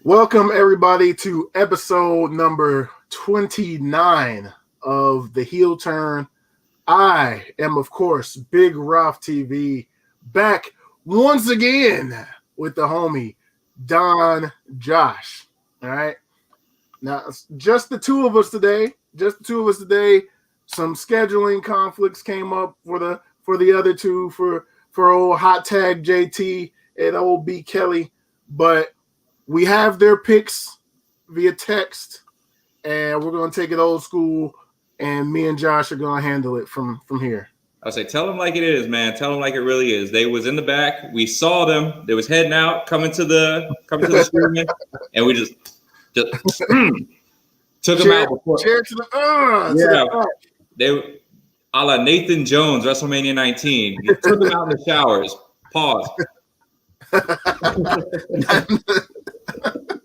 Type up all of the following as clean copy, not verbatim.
Welcome, everybody, to episode number 29 of The Heel Turn. I am, of course, Big Ralph TV, back once again with the homie, Don Josh. All right. Now, it's just the two of us today. Some scheduling conflicts came up for the other two, for old Hot Tag JT and old B Kelly, but we have their picks via text, and we're going to take it old school, and me and Josh are going to handle it from here. I'll say, tell them like it is, man. Tell them like it really is. They was in the back. We saw them. They was heading out, coming to the screen, and we just took them out before. Cheer to the They a la Nathan Jones, Wrestlemania 19. You took them out in the showers. Pause.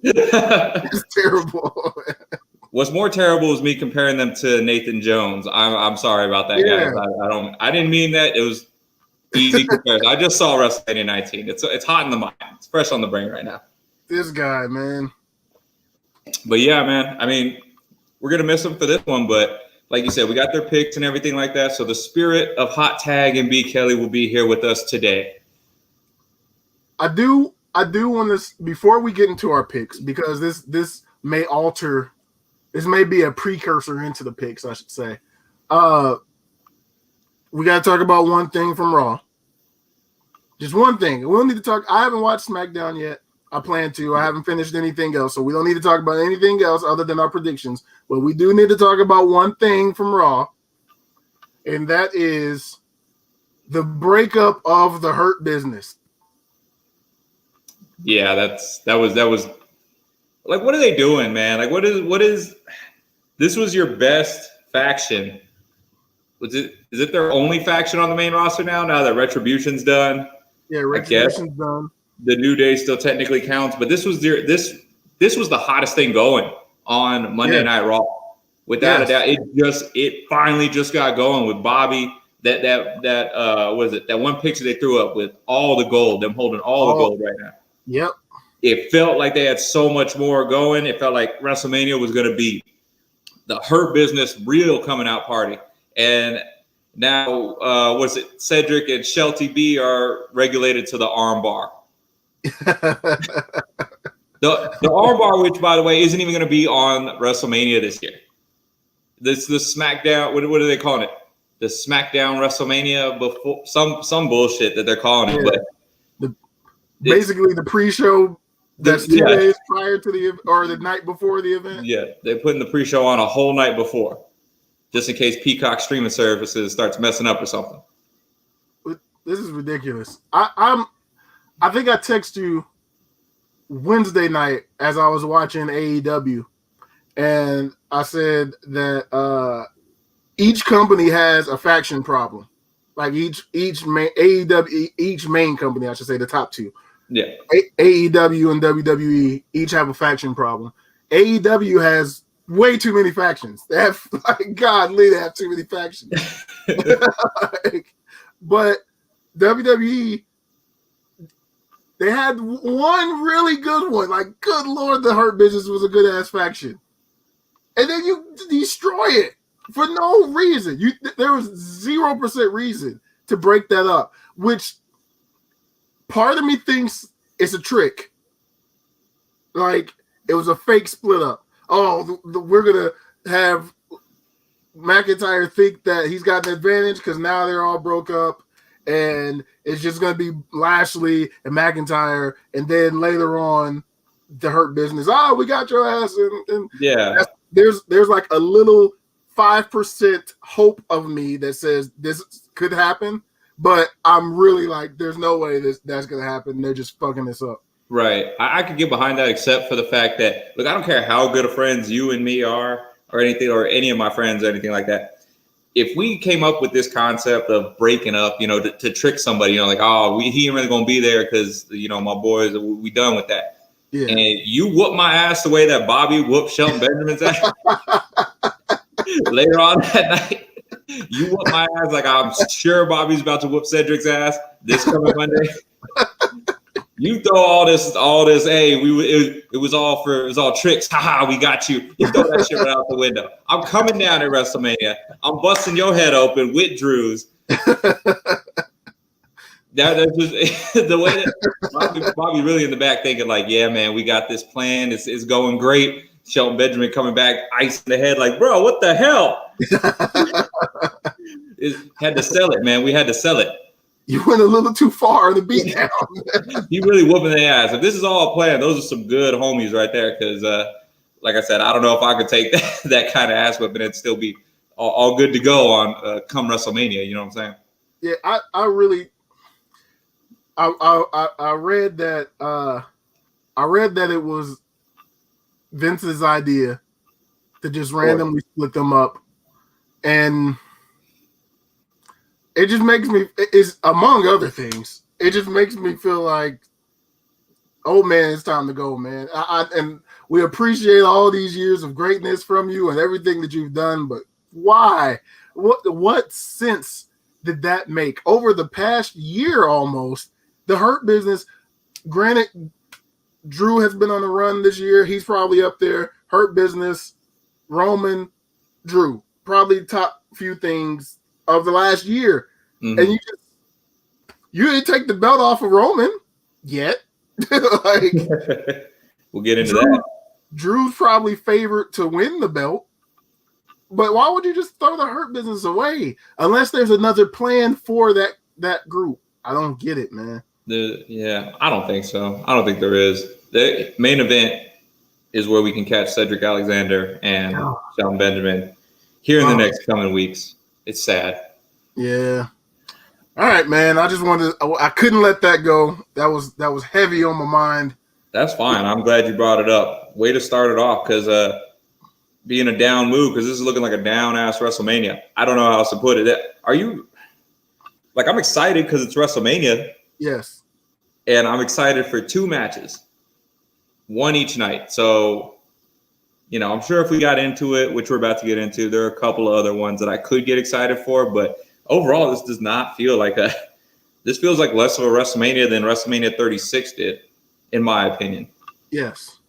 It's terrible. What's more terrible is me comparing them to Nathan Jones. I'm sorry about that, guys. I didn't mean that. It was easy comparison. I just saw WrestleMania 19. It's hot in the mind. It's fresh on the brain right now. This guy, man. But yeah, man. I mean, we're gonna miss them for this one, but like you said, we got their picks and everything like that. So the spirit of Hot Tag and B Kelly will be here with us today. I do want this before we get into our picks, because this may alter. This may be a precursor into the picks, I should say. We got to talk about one thing from Raw. Just one thing. We don't need to talk. I haven't watched SmackDown yet. I plan to. I haven't finished anything else, so we don't need to talk about anything else other than our predictions. But we do need to talk about one thing from Raw, and that is the breakup of the Hurt Business. Yeah, that was like, what are they doing, man? Like, what is this was your best faction? Is it their only faction on the main roster now that Retribution's done? Yeah, Retribution's done. The New Day still technically counts, but this was the hottest thing going on Monday Night Raw. Without a doubt, it finally just got going with Bobby. That one picture they threw up with all the gold, them holding all the gold right now. Yep. It felt like they had so much more going. It felt like WrestleMania was going to be the Hurt Business real coming out party. And now, Cedric and Shelty B are regulated to the armbar. the armbar, which, by the way, isn't even going to be on WrestleMania this year. This the SmackDown. What are they calling it? The SmackDown WrestleMania before some bullshit that they're calling it. But basically the pre-show. That's 2 days prior to the night before the event. Yeah, they're putting the pre-show on a whole night before, just in case Peacock streaming services starts messing up or something. This is ridiculous. I think I texted you Wednesday night as I was watching AEW, and I said that each company has a faction problem. Like each main AEW, each main company, I should say, the top two. Yeah, AEW and WWE each have a faction problem. AEW has way too many factions. They have, they have too many factions. But WWE, they had one really good one. Like, good Lord, the Hurt Business was a good ass faction, and then you destroy it for no reason. There was 0% reason to break that up, which. Part of me thinks it's a trick. Like, it was a fake split up. Oh, we're going to have McIntyre think that he's got an advantage because now they're all broke up, and it's just going to be Lashley and McIntyre, and then later on, the Hurt Business. Oh, we got your ass. And there's like a little 5% hope of me that says this could happen. But I'm really like, there's no way that's going to happen. They're just fucking this up. Right. I could get behind that, except for the fact that, look, I don't care how good of friends you and me are or anything, or any of my friends or anything like that. If we came up with this concept of breaking up, to trick somebody, like, he ain't really going to be there because, my boys, we done with that. Yeah. And you whoop my ass the way that Bobby whooped Shelton Benjamin's ass later on that night. You whoop my ass like I'm sure Bobby's about to whoop Cedric's ass this coming Monday. You throw all this. Hey, it was all tricks. Haha, we got you. You throw that shit right out the window. I'm coming down at WrestleMania. I'm busting your head open with Drew's. That's just the way that Bobby really in the back thinking like, yeah, man, we got this plan. It's going great. Shelton Benjamin coming back, ice in the head, like, bro, what the hell? Had to sell it, man. We had to sell it. You went a little too far in the beatdown. He really whooping their ass. If this is all a plan, those are some good homies right there. Because, like I said, I don't know if I could take that kind of ass whipping and still be all good to go on come WrestleMania. You know what I'm saying? Yeah, I really, I read that it was Vince's idea to just randomly split them up, and it just makes me, it's among other things, it just makes me feel like, oh man, it's time to go, man. And we appreciate all these years of greatness from you and everything that you've done, but why? What sense did that make over the past year almost? The Hurt Business, granted, Drew has been on the run this year. He's probably up there. Hurt Business, Roman, Drew, probably top few things of the last year. Mm-hmm. And you didn't take the belt off of Roman yet. Like, we'll get into that. Drew's probably favored to win the belt. But why would you just throw the Hurt Business away unless there's another plan for that group? I don't get it, man. I don't think so. I don't think there is. The main event is where we can catch Cedric Alexander and Shelton Benjamin here in the next coming weeks. It's sad. Yeah. All right, man. I couldn't let that go. That was heavy on my mind. That's fine. I'm glad you brought it up. Way to start it off, because being a down move, because this is looking like a down ass WrestleMania. I don't know how else to put it. Are you like, I'm excited because it's WrestleMania. Yes. And I'm excited for 2 matches, one each night. So, I'm sure if we got into it, which we're about to get into, there are a couple of other ones that I could get excited for. But overall, this does not feel like this feels like less of a WrestleMania than WrestleMania 36 did, in my opinion. Yes.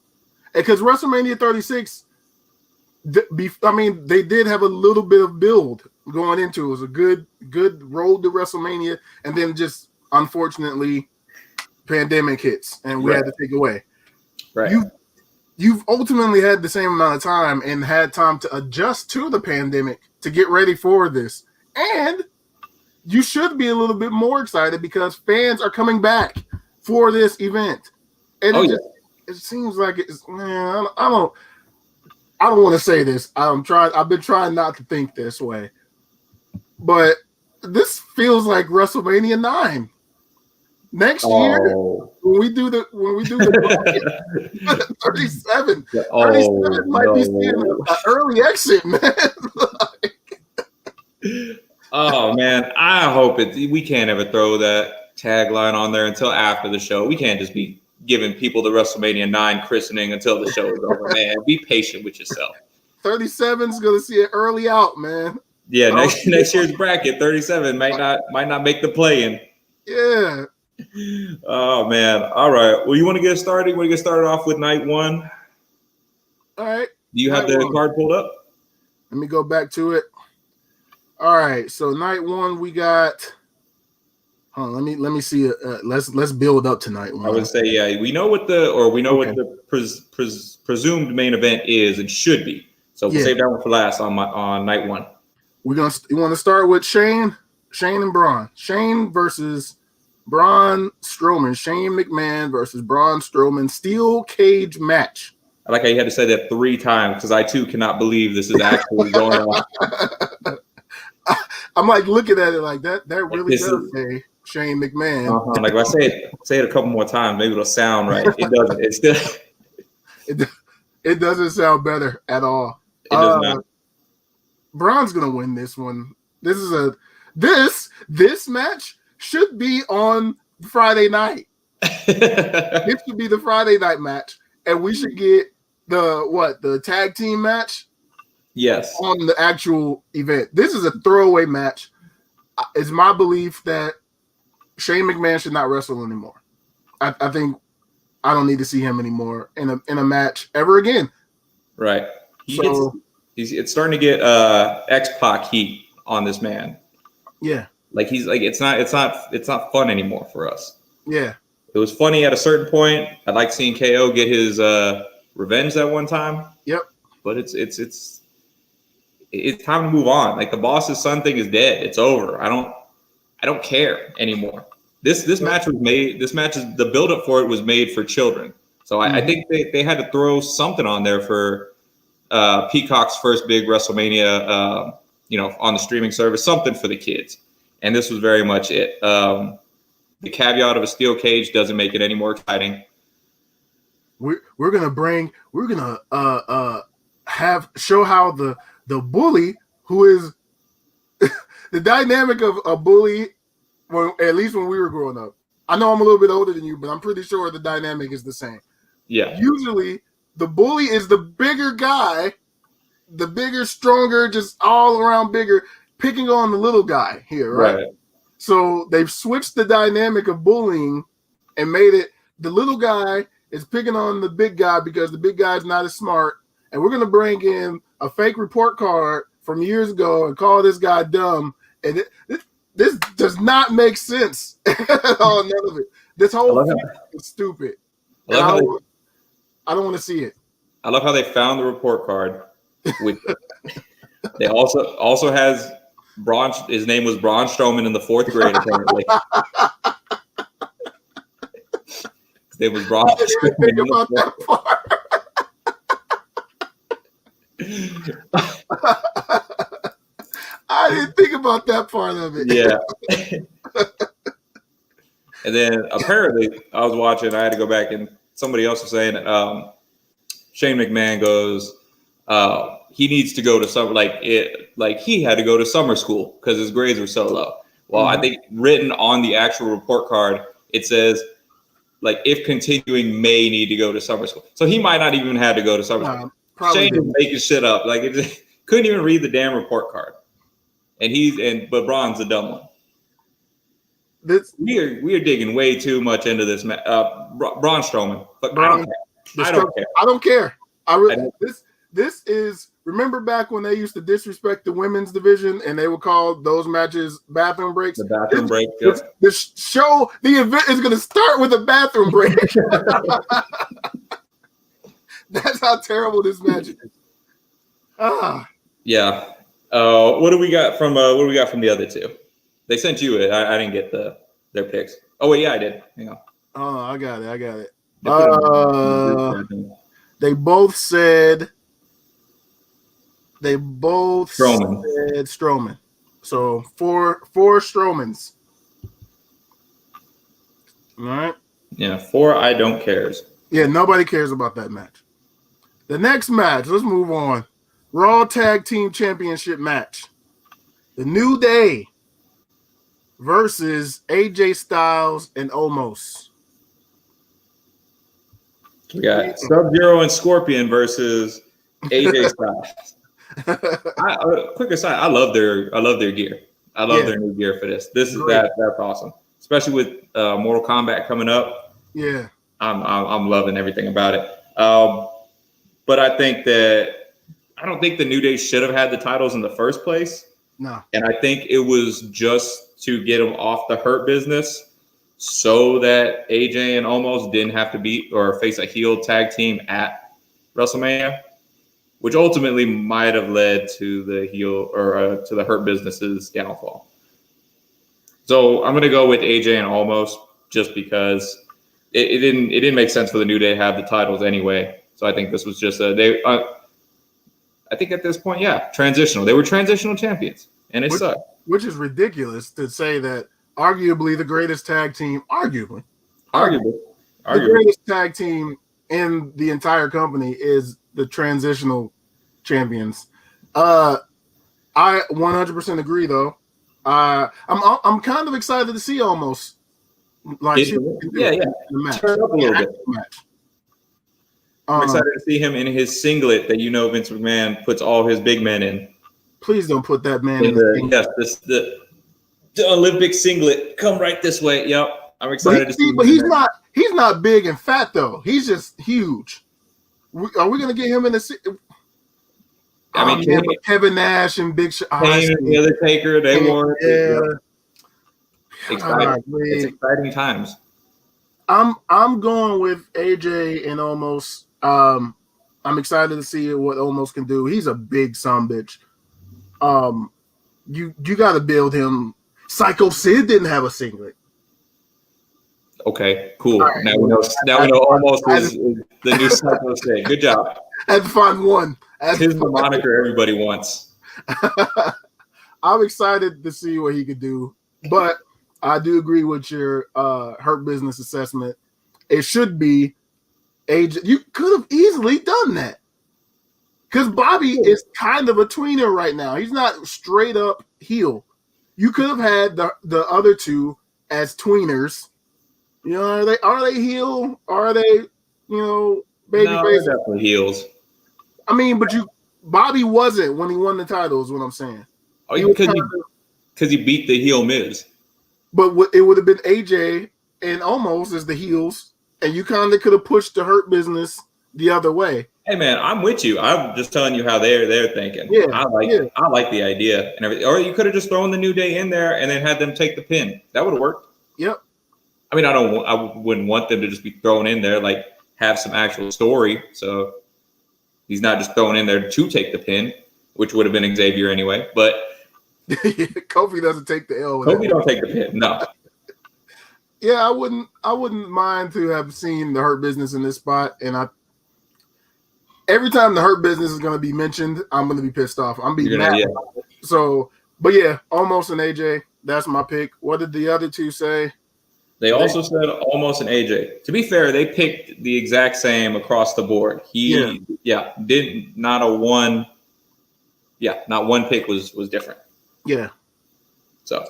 Because WrestleMania 36, they did have a little bit of build going into it. It was a good road to WrestleMania, and then just unfortunately pandemic hits and we had to take away. Right. You've ultimately had the same amount of time and had time to adjust to the pandemic to get ready for this. And you should be a little bit more excited because fans are coming back for this event. And it seems like it's, man, I don't want to say this. I've been trying not to think this way. But this feels like WrestleMania 9. Next year, when we do the 37 might be seeing an early exit, man. Oh man, I hope we can't ever throw that tagline on there until after the show. We can't just be giving people the WrestleMania 9 christening until the show is over, man. Be patient with yourself. 37 is gonna see it early out, man. Yeah, next year's bracket, 37 might not make the play-in. Yeah. Oh man. All right. Well, you want to get started? You want to get started off with night 1? All right. Do you have the card pulled up? Let me go back to it. All right. So night 1, we got. Let me see. Let's build up to night 1. I would say, yeah, we know what the presumed main event is and should be. So we'll save that one for last on night 1. You want to start with Shane and Braun. Shane versus Braun Strowman. Shane McMahon versus Braun Strowman. Steel cage match. I like how you had to say that 3 times because I too cannot believe this is actually going on. I'm like looking at it like that really does say Shane McMahon. Like if I say it a couple more times, maybe it'll sound right. It doesn't. It's still it doesn't sound better at all. It does not. Braun's gonna win this one. This match should be on Friday night. It should be the Friday night match, and we should get the tag team match. Yes, on the actual event. This is a throwaway match. It's my belief that Shane McMahon should not wrestle anymore. I think I don't need to see him anymore in a match ever again. Right. It's starting to get X-Pac heat on this man. Yeah. Like he's like it's not fun anymore for us. Yeah. It was funny at a certain point. I like seeing KO get his revenge that one time. Yep. But it's time to move on. Like the boss's son thing is dead. It's over. I don't care anymore. This match was made. This match is the buildup for it was made for children. So I think they had to throw something on there for Peacock's first big WrestleMania. On the streaming service, something for the kids. And this was very much it. The caveat of a steel cage doesn't make it any more exciting. We're gonna show how the bully, who is the dynamic of a bully, at least when we were growing up. I know I'm a little bit older than you, but I'm pretty sure the dynamic is the same. Yeah. Usually the bully is the bigger guy, the bigger, stronger, just all around bigger, picking on the little guy here, right? So they've switched the dynamic of bullying and made it the little guy is picking on the big guy because the big guy's not as smart. And we're going to bring in a fake report card from years ago and call this guy dumb. And this does not make sense at all, none of it. This whole thing is stupid. I don't want to see it. I love how they found the report card. They also has Braun. His name was Braun Strowman in the 4th grade, apparently. His name was Braun Strowman in the 4th grade. I didn't think about that part of it. Yeah. And then apparently I was watching, I had to go back and somebody else was saying Shane McMahon goes, he needs to go to he had to go to summer school because his grades were so low. Well, I think written on the actual report card, it says if continuing may need to go to summer school. So he might not even have to go to summer school. Shane was making shit up. Couldn't even read the damn report card. But Braun's the dumb one. We are digging way too much into this. Braun Strowman, but I don't care. This is, remember back when they used to disrespect the women's division and they would call those matches bathroom breaks? The bathroom break. The event is going to start with a bathroom break. That's how terrible this match is. Yeah. What do we got from the other two? They sent you it. I didn't get their picks. Oh wait, yeah, I did. Hang on. Oh, I got it. They both said Strowman. So four Strowmans. All right. Yeah, 4 I don't cares. Yeah, nobody cares about that match. The next match, let's move on. Raw Tag Team Championship match. The New Day versus AJ Styles and Omos. We got Sub-Zero and Scorpion versus AJ Styles. Quick aside, I love their gear. I love their new gear for this. That's awesome. Especially with Mortal Kombat coming up. Yeah. I'm loving everything about it. But I don't think the New Day should have had the titles in the first place. No. And I think it was just to get them off the Hurt Business so that AJ and Omos didn't have to beat or face a heel tag team at WrestleMania, which ultimately might have led to the heel or to the Hurt Business's downfall. So I'm going to go with AJ and Omos just because it didn't make sense for the New Day to have the titles anyway. So I think this was just I think at this point, transitional. They were transitional champions, and it sucked. Which is ridiculous to say that arguably the greatest tag team, arguably the greatest tag team in the entire company is the transitional champions. I 100% agree, though. I'm kind of excited to see Omos the match. Turn up a little bit. I'm excited to see him in his singlet that Vince McMahon puts all his big men in. Please don't put that man in the Olympic singlet. Come right this way. Yep. I'm excited to see. But he's not big and fat though. He's just huge. Are we gonna get him in the? I mean, but Kevin Nash and Big Show. Kane and the Undertaker, they won. Yeah. Exciting. It's exciting times. I'm going with AJ and Omos. I'm excited to see what Omos can do. He's a big sumbitch. You got to build him. Psycho Sid didn't have a singlet. Okay, cool. Right. Now we know Omos is the new Psycho Sid. Good job. I had to find one. His the moniker everybody wants. I'm excited to see what he could do, but I do agree with your Hurt Business assessment. It should be AJ. You could have easily done that because Bobby is kind of a tweener right now. He's not straight up heel. You could have had the other two as tweeners. You know, are they heel? Are they baby face? They're definitely heels. I mean, but Bobby wasn't when he won the title. Is what I'm saying. Oh, because he beat the heel Miz. But it would have been AJ and Omos as the heels, and you kind of could have pushed the Hurt Business the other way. Hey man, I'm with you. I'm just telling you how they're thinking. Yeah, I like the idea and everything. Or you could have just thrown the New Day in there and then had them take the pin. That would have worked. Yep. I mean, I wouldn't want them to just be thrown in there, like have some actual story. So he's not just thrown in there to take the pin, which would have been Xavier anyway. But Kofi doesn't take the L. Kofi don't take the pin. No. Yeah, I wouldn't mind to have seen the Hurt Business in this spot. And every time the Hurt Business is going to be mentioned, I'm going to be pissed off. I'm being mad. Yeah. So, but yeah, Omos and AJ, that's my pick. What did the other two say? They also said Omos and AJ. To be fair, they picked the exact same across the board. Not one pick was different. Yeah. So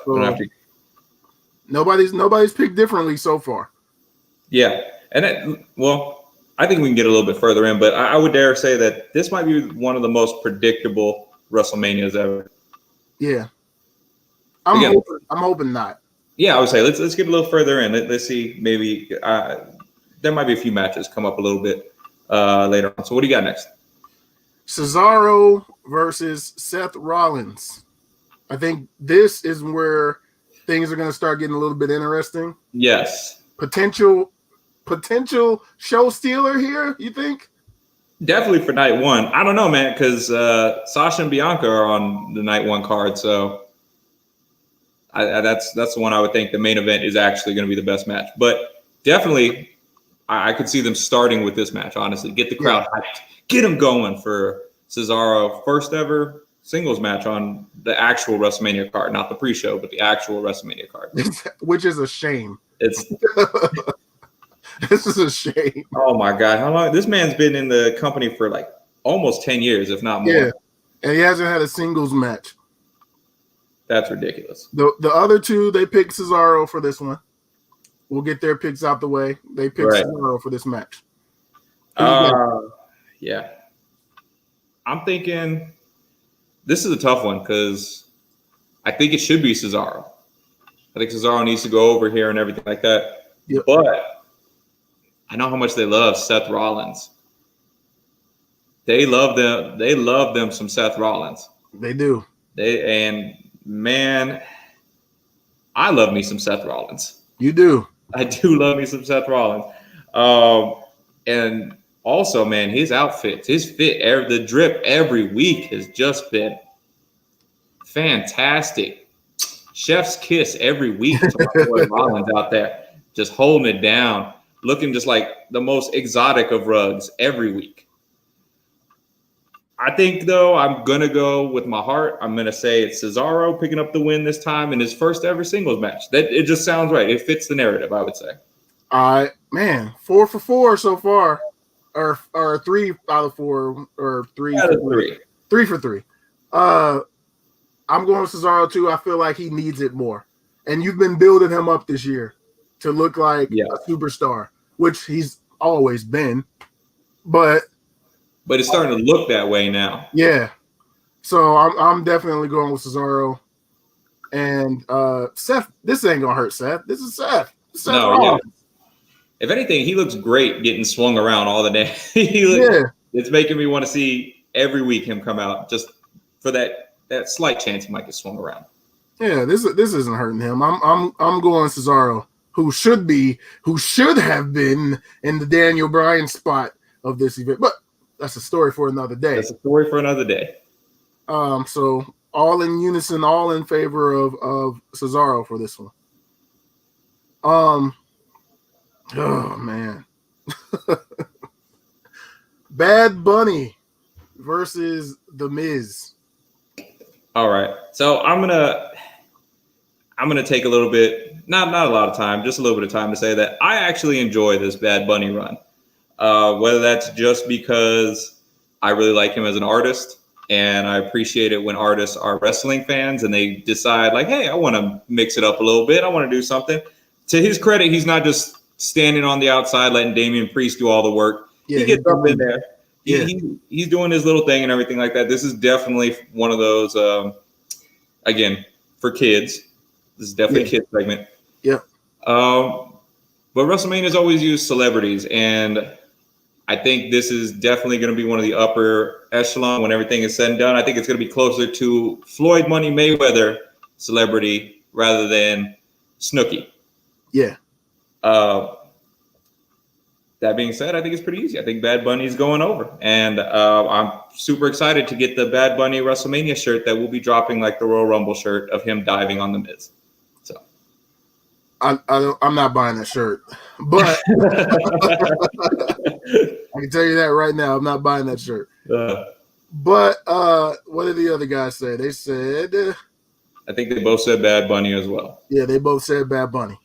nobody's picked differently so far. Yeah. And I think we can get a little bit further in, but I would dare say that this might be one of the most predictable WrestleManias ever. Yeah. I'm hoping not. Yeah, I would say let's get a little further in. Let's see, maybe there might be a few matches come up a little bit later on. So what do you got next? Cesaro versus Seth Rollins. I think this is where things are going to start getting a little bit interesting. Yes. Potential show stealer here, you think? Definitely for night one. I don't know, man, because Sasha and Bianca are on the night one card, so that's the one I would think the main event is actually going to be the best match. But definitely, I could see them starting with this match, honestly. Get the crowd hyped. Get them going for Cesaro. First ever singles match on the actual WrestleMania card. Not the pre-show, but the actual WrestleMania card. Which is a shame. This is a shame. Oh, my God. How long? This man's been in the company for like almost 10 years, if not more. Yeah, and he hasn't had a singles match. That's ridiculous. The other two, they picked Cesaro for this one. We'll get their picks out the way. They picked Cesaro for this match. Yeah. I'm thinking this is a tough one because I think it should be Cesaro. I think Cesaro needs to go over here and everything like that. Yep. But I know how much they love Seth Rollins. They love them some Seth Rollins. They do. Man, I love me some Seth Rollins. You do. I do love me some Seth Rollins. And also, man, his outfits, his fit, the drip every week has just been fantastic. Chef's kiss every week to my boy Rollins out there, just holding it down, looking just like the most exotic of rugs every week. I think, though, I'm going to go with my heart. I'm going to say it's Cesaro picking up the win this time in his first ever singles match. It just sounds right. It fits the narrative, I would say. All right, man, 4 for 4 so far. Or 3 out of 4, or 3 for 3. 3 for 3. I'm going with Cesaro, too. I feel like he needs it more. And you've been building him up this year to look like a superstar, which he's always been. But it's starting to look that way now. Yeah. So I'm definitely going with Cesaro. And Seth, this ain't gonna hurt Seth. This is Seth. Seth No, yeah. Rollins. If anything, he looks great getting swung around all the day. It's making me want to see every week him come out just for that slight chance he might get swung around. Yeah, this isn't hurting him. I'm going Cesaro, who should have been in the Daniel Bryan spot of this event, but that's a story for another day. That's a story for another day. So all in unison, all in favor of Cesaro for this one. Oh man. Bad Bunny versus The Miz. All right. So I'm gonna take a little bit, not a lot of time, just a little bit of time to say that I actually enjoy this Bad Bunny run. Whether that's just because I really like him as an artist, and I appreciate it when artists are wrestling fans and they decide like, hey, I want to mix it up a little bit. I want to do something. To his credit, he's not just standing on the outside letting Damian Priest do all the work. Yeah, he gets up in there. He's doing his little thing and everything like that. This is definitely one of those, again, for kids. This is definitely a kid segment. Yeah. But WrestleMania has always used celebrities, and I think this is definitely going to be one of the upper echelon when everything is said and done. I think it's going to be closer to Floyd Money Mayweather celebrity rather than Snooki. Yeah. That being said, I think it's pretty easy. I think Bad Bunny is going over, and I'm super excited to get the Bad Bunny WrestleMania shirt that will be dropping, like the Royal Rumble shirt of him diving on the Miz. So I'm not buying that shirt, but I can tell you that right now. I'm not buying that shirt. But what did the other guys say? They said, I think they both said Bad Bunny as well. Yeah, they both said Bad Bunny,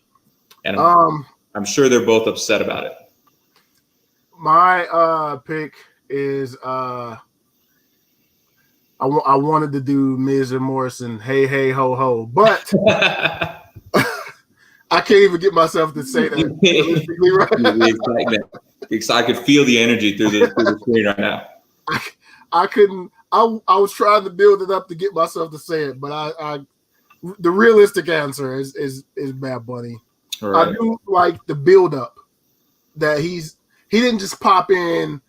and I'm sure they're both upset about it. My pick is I wanted to do Miz and Morrison, hey hey ho ho, but I can't even get myself to say that. I could feel the energy through the screen right now. I couldn't. I was trying to build it up to get myself to say it, but the realistic answer is Bad Bunny. Right. I do like the build up that he didn't just pop in,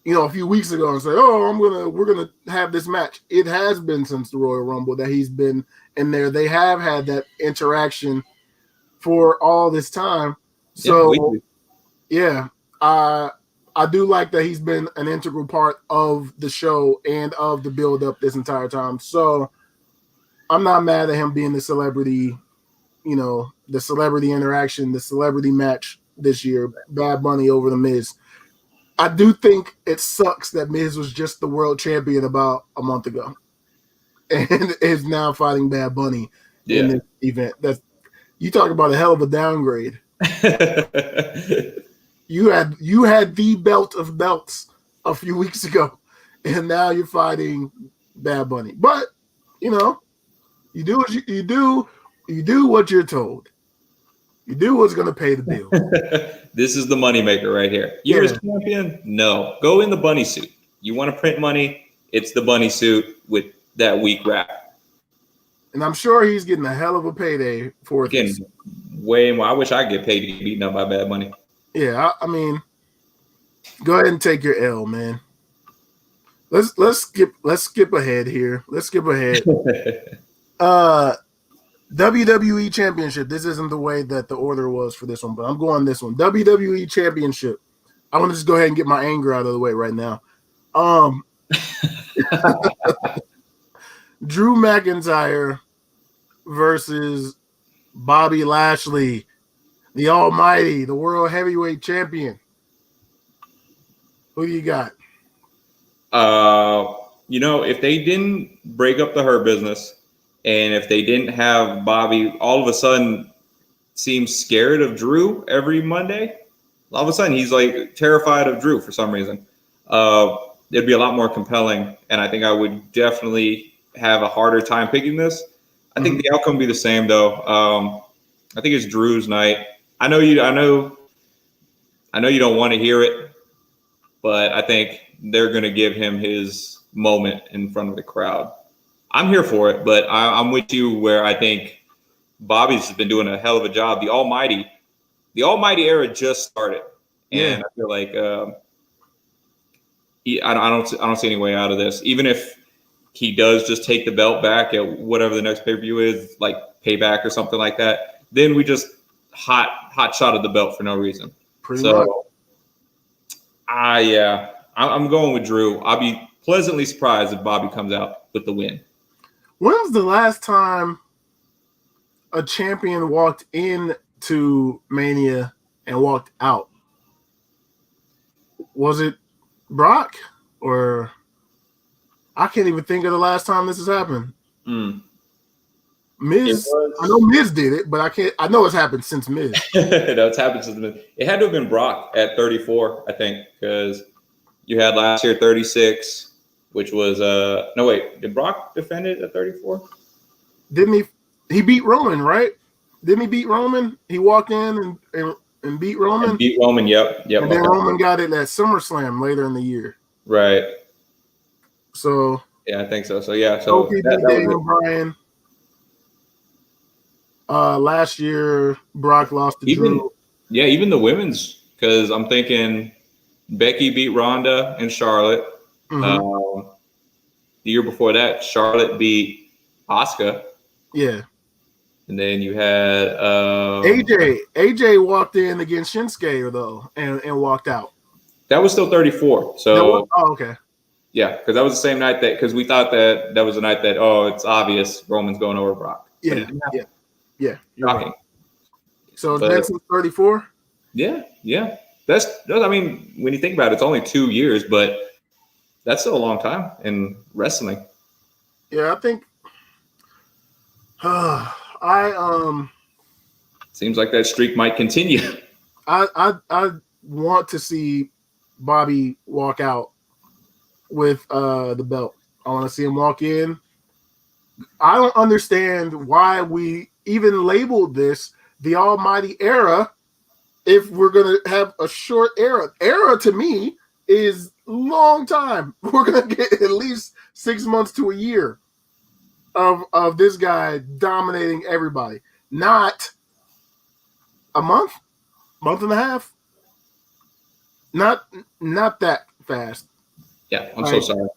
a few weeks ago and say, "Oh, we're gonna have this match." It has been since the Royal Rumble that he's been in there. They have had that interaction for all this time. So, I do like that he's been an integral part of the show and of the build up this entire time. So, I'm not mad at him being the celebrity, the celebrity interaction, the celebrity match this year, Bad Bunny over the Miz. I do think it sucks that Miz was just the world champion about a month ago and is now fighting Bad Bunny in this event. You talk about a hell of a downgrade. You had the belt of belts a few weeks ago, and now you're fighting Bad Bunny. But you do what you do what you're told. You do what's going to pay the bill. This is the moneymaker right here. You're a champion? No. Go in the bunny suit. You want to print money? It's the bunny suit with that weak wrap. And I'm sure he's getting a hell of a payday for it. Getting way more. I wish I could get paid to get beaten up by Bad Bunny. Yeah, I mean, go ahead and take your L, man. Let's skip ahead here. Let's skip ahead. WWE Championship. This isn't the way that the order was for this one, but I'm going this one. WWE Championship. I want to just go ahead and get my anger out of the way right now. Drew McIntyre versus Bobby Lashley, the Almighty, the World Heavyweight Champion. Who you got? If they didn't break up the Hurt Business, and if they didn't have Bobby all of a sudden seem scared of Drew every Monday, all of a sudden he's like terrified of Drew for some reason, it'd be a lot more compelling. And I think I would definitely have a harder time picking this. I think the outcome would be the same though. I think it's Drew's night. I know you don't want to hear it, but I think they're going to give him his moment in front of the crowd. I'm here for it, but I'm with you where I think Bobby's been doing a hell of a job. The Almighty, the Almighty era just started, Yeah. and I feel like I don't see any way out of this. Even if he does just take the belt back at whatever the next pay-per-view is, like Payback or something like that, then we just hot shot at the belt for no reason. Pretty much. I'm going with Drew. I'll be pleasantly surprised if Bobby comes out with the win. When was the last time a champion walked into Mania and walked out? Was it Brock? Or I can't even think of the last time this has happened. Miz, I know Miz did it, but I know it's happened since Miz. No, it's happened since Miz. It had to have been Brock at 34, I think, because you had last year 36, which was no wait, did Brock defend it at 34? Didn't he? He beat Roman, right? Didn't he beat Roman? He walked in and beat Roman. And beat Roman, yep. And then Roman got it at SummerSlam later in the year. Right. So yeah, I think so. So yeah, so Kofi beat Daniel Bryan. Last year, Brock lost to Drew. Yeah, even the women's, because I'm thinking Becky beat Ronda and Charlotte. The year before that, Charlotte beat Asuka. Yeah. And then you had AJ. AJ walked in against Shinsuke though, and walked out. That was still 34. So okay. Yeah, because that was the same night because we thought that was the night that it's obvious Roman's going over Brock. Yeah. Shocking. Right. So that's 34. Yeah. That's I mean, when you think about it, it's only 2 years, but that's still a long time in wrestling. Yeah, I think. Seems like that streak might continue. I want to see Bobby walk out with the belt. I want to see him walk in. I don't understand why we even labeled this the Almighty Era if we're gonna have a short era. Era to me is long time. We're gonna get at least 6 months to a year of this guy dominating everybody. Not a month and a half. Not that fast. Yeah, I'm so sorry.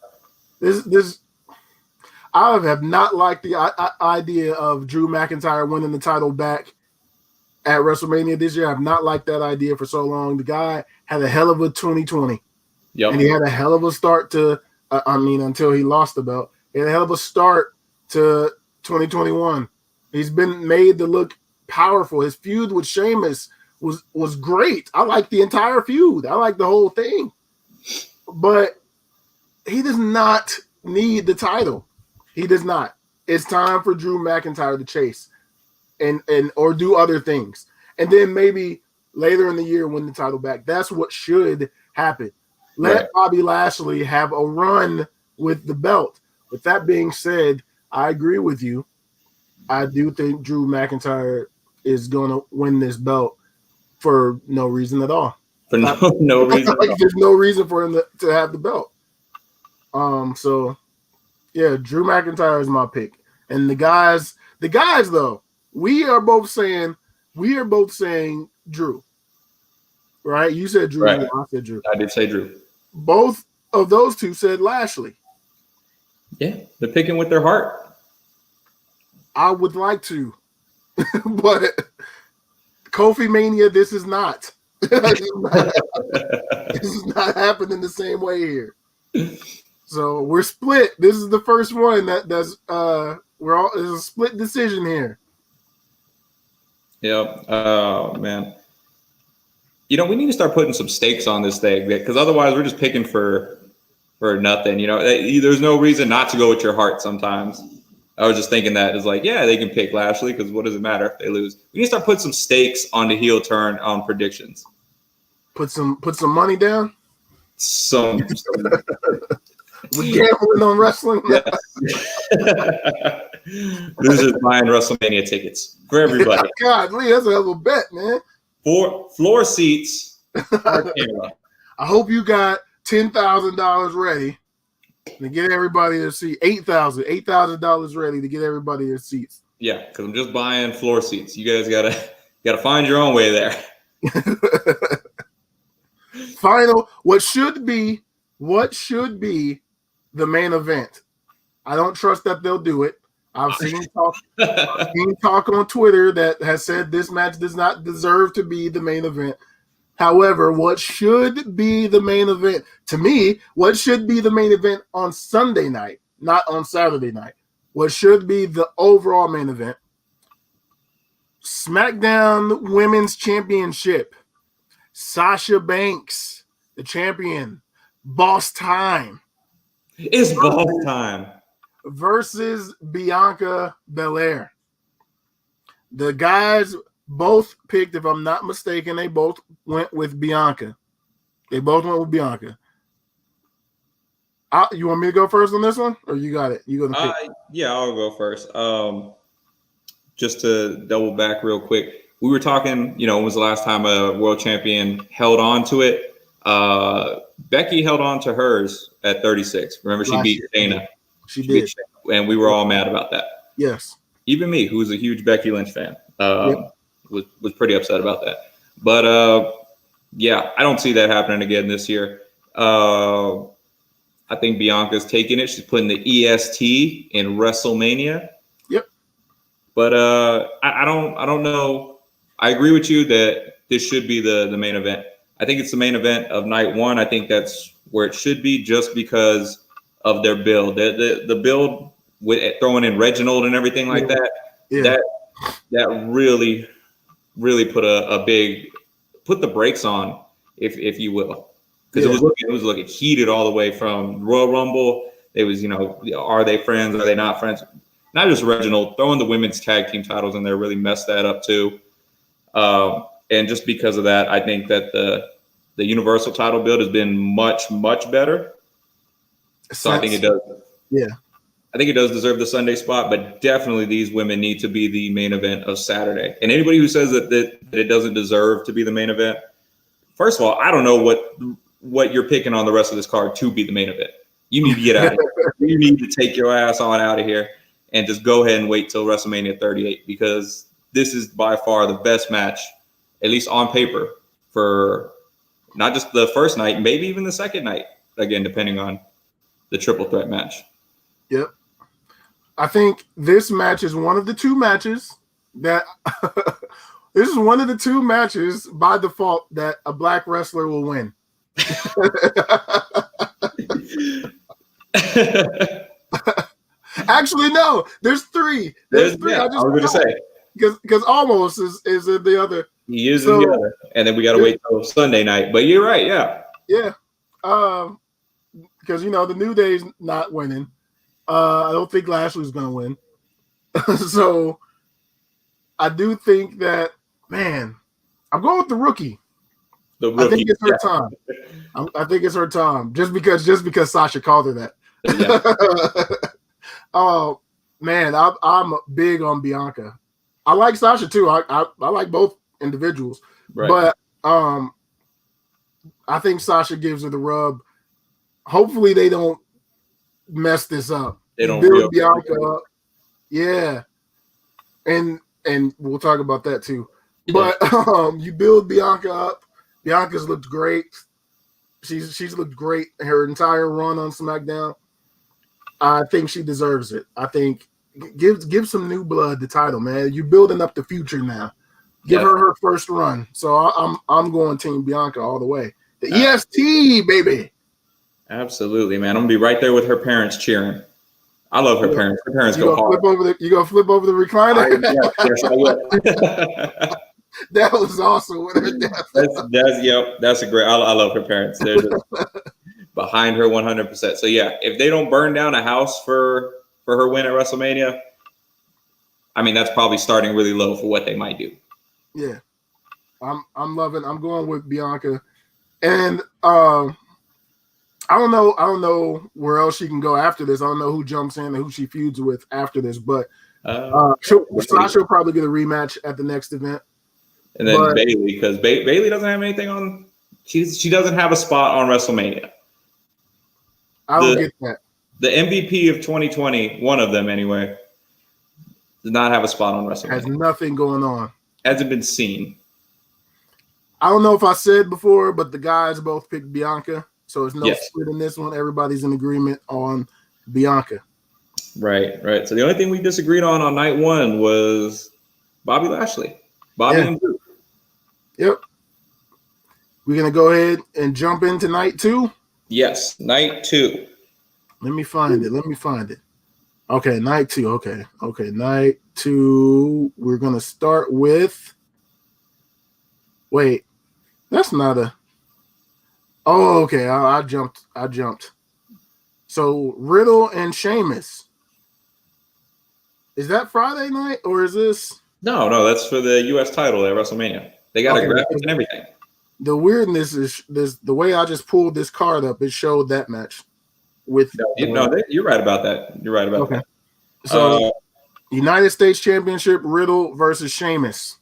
This I have not liked the idea of Drew McIntyre winning the title back at WrestleMania this year. I've not liked that idea for so long. The guy had a hell of a 2020. Yep. And he had a hell of a start to, until he lost the belt. He had a hell of a start to 2021. He's been made to look powerful. His feud with Sheamus was great. I like the entire feud. I like the whole thing. But he does not need the title. He does not. It's time for Drew McIntyre to chase and or do other things. And then maybe later in the year win the title back. That's what should happen. Let Bobby Lashley have a run with the belt. With that being said, I agree with you. I do think Drew McIntyre is going to win this belt for no reason at all. For no reason. Like, there's no reason for him to have the belt. So yeah, Drew McIntyre is my pick. And the guys though, we are both saying Drew. Right? You said Drew. Right. I said Drew. I did say Drew. Both of those two said Lashley. Yeah, they're picking with their heart. I would like to, but Kofi Mania, this is not. This is not happening the same way here. So we're split. This is the first one there's a split decision here. Yep. Oh man. We need to start putting some stakes on this thing because otherwise we're just picking for nothing. There's no reason not to go with your heart sometimes. I was just thinking that is like, yeah, they can pick Lashley because what does it matter if they lose? We need to start putting some stakes on the heel turn on predictions. Put some money down. We're gambling on wrestling. Yeah. This is buying WrestleMania tickets for everybody. God, Lee, that's a hell of a bet, man. For floor seats. I hope you got $10,000 ready to get everybody their seat. $8,000 ready to get everybody their seats. Yeah, because I'm just buying floor seats. You guys gotta find your own way there. Final, what should be the main event. I don't trust that they'll do it. I've seen talk on Twitter that has said this match does not deserve to be the main event. However, what should be the main event, to me, what should be the main event on Sunday night, not on Saturday night, what should be the overall main event, SmackDown Women's Championship, Sasha Banks, the champion, Boss Time. It's Boss Time. Versus Bianca Belair. The guys both picked, if I'm not mistaken, they both went with Bianca. You want me to go first on this one, or you got it? You gonna pick? Yeah, I'll go first. Just to double back real quick, we were talking. When was the last time a world champion held on to it? Becky held on to hers at 36. Remember, she beat Dana. She did, and we were all mad about that. Yes, even me, who was a huge Becky Lynch fan, was pretty upset about that. But yeah, I don't see that happening again this year. I think Bianca's taking it. She's putting the EST in WrestleMania. Yep. But I don't know. I agree with you that this should be the main event. I think it's the main event of night one. I think that's where it should be, just because of their build. The build with throwing in Reginald and everything like that. Yeah. That really put put the brakes on, if you will. Because it was looking heated all the way from Royal Rumble. It was, are they friends? Are they not friends? Not just Reginald, throwing the women's tag team titles in there really messed that up too. And just because of that, I think that the Universal title build has been much, much better. So I think it does. Yeah. I think it does deserve the Sunday spot, but definitely these women need to be the main event of Saturday. And anybody who says that it doesn't deserve to be the main event, first of all, I don't know what you're picking on the rest of this card to be the main event. You need to get out of here. You need to take your ass on out of here and just go ahead and wait till WrestleMania 38, because this is by far the best match, at least on paper, for not just the first night, maybe even the second night, again, depending on the triple threat match. Yep. I think this match is one of the two matches that this is one of the two matches by default that a black wrestler will win. Actually, no, there's three. There's three. Yeah, I was going to say. Because Almost is in the other. He is in the other. And then we got to wait till Sunday night. But you're right, yeah. Yeah. Because, the New Day's not winning. I don't think Lashley's going to win. So I do think that, man, I'm going with the rookie. I think it's her time. I think it's her time. Just because Sasha called her that. Yeah. Oh, man, I'm big on Bianca. I like Sasha too. I like both individuals. Right. But I think Sasha gives her the rub. Hopefully they don't mess this up. They don't build Bianca up. Yeah. And we'll talk about that too. Yeah. But you build Bianca up. Bianca's looked great. She's looked great her entire run on SmackDown. I think she deserves it. I think give some new blood the title, man. You're building up the future now. Give her first run. So I'm going Team Bianca all the way. The EST, baby. Absolutely, man. I'm gonna be right there with her parents cheering. I love her parents. Her parents go hard. You gonna flip over the recliner? Yes, I will. That was awesome. That's a great. I love her parents. They're just behind her 100%. So yeah, if they don't burn down a house for her win at WrestleMania, I mean, that's probably starting really low for what they might do. Yeah, I'm loving. I'm going with Bianca, and I don't know where else she can go after this. I don't know who jumps in and who she feuds with after this, but Sasha will probably get a rematch at the next event. And then Bayley, because Bayley doesn't have anything on. She doesn't have a spot on WrestleMania. I don't get that. The MVP of 2020, one of them anyway, does not have a spot on WrestleMania. Has nothing going on. Hasn't been seen. I don't know if I said before, but the guys both picked Bianca. So there's no Yes. split in this one. Everybody's in agreement on Bianca. Right. So the only thing we disagreed on night one was Bobby Lashley. Bobby and Drew. Yep. We're going to go ahead and jump into night 2? Yes, night 2. Let me find it. Okay, night 2. Okay, night 2. We're going to start with... Wait, that's not a... Oh, okay, I jumped. So, Riddle and Sheamus. Is that Friday night, or is this... No, that's for the U.S. title at WrestleMania. They got a graphic and everything. The weirdness is this: the way I just pulled this card up, it showed that match. With you're right about that. That. So, United States Championship, Riddle versus Sheamus.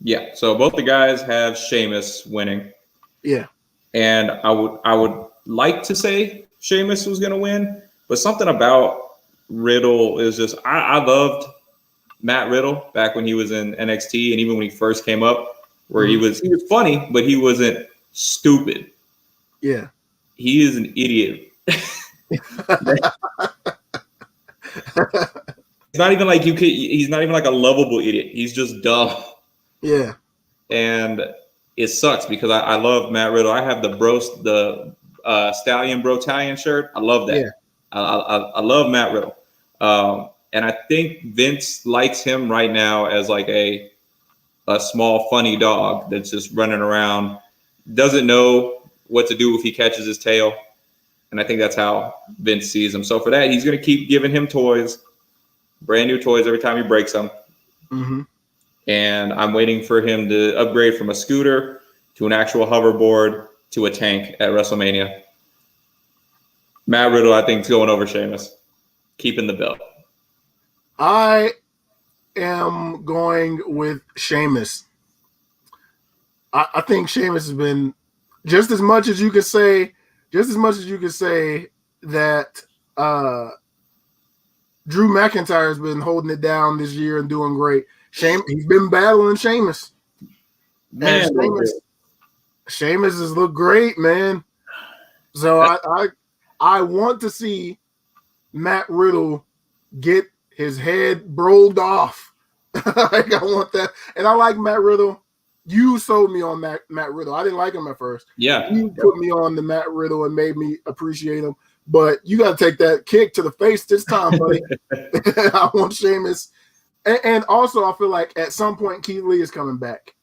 Yeah. So both the guys have Sheamus winning. Yeah. And I would like to say Sheamus was going to win, but something about Riddle is just I loved Matt Riddle back when he was in NXT, and even when he first came up. Where he was funny, but he wasn't stupid. Yeah. He is an idiot. It's not even like he's not even like a lovable idiot. He's just dumb. Yeah. And it sucks because I love Matt Riddle. I have the Stallion Brotalion shirt. I love that. Yeah. I love Matt Riddle. And I think Vince likes him right now as like a small, funny dog that's just running around, doesn't know what to do if he catches his tail. And I think that's how Vince sees him. So for that, he's going to keep giving him toys, brand new toys every time he breaks them. Mm-hmm. And I'm waiting for him to upgrade from a scooter to an actual hoverboard to a tank at WrestleMania. Matt Riddle, I think, is going over Sheamus, keeping the belt. I am going with Sheamus. I think Sheamus has been just as much as you could say that Drew McIntyre has been holding it down this year and doing great. He's been battling Sheamus. Man, Sheamus has looked great, man. So I want to see Matt Riddle get his head rolled off. Like, I want that. And I like Matt Riddle. You sold me on Matt Riddle. I didn't like him at first. Yeah. You put me on the Matt Riddle and made me appreciate him. But you got to take that kick to the face this time, buddy. I want Sheamus. And also, I feel like at some point, Keith Lee is coming back.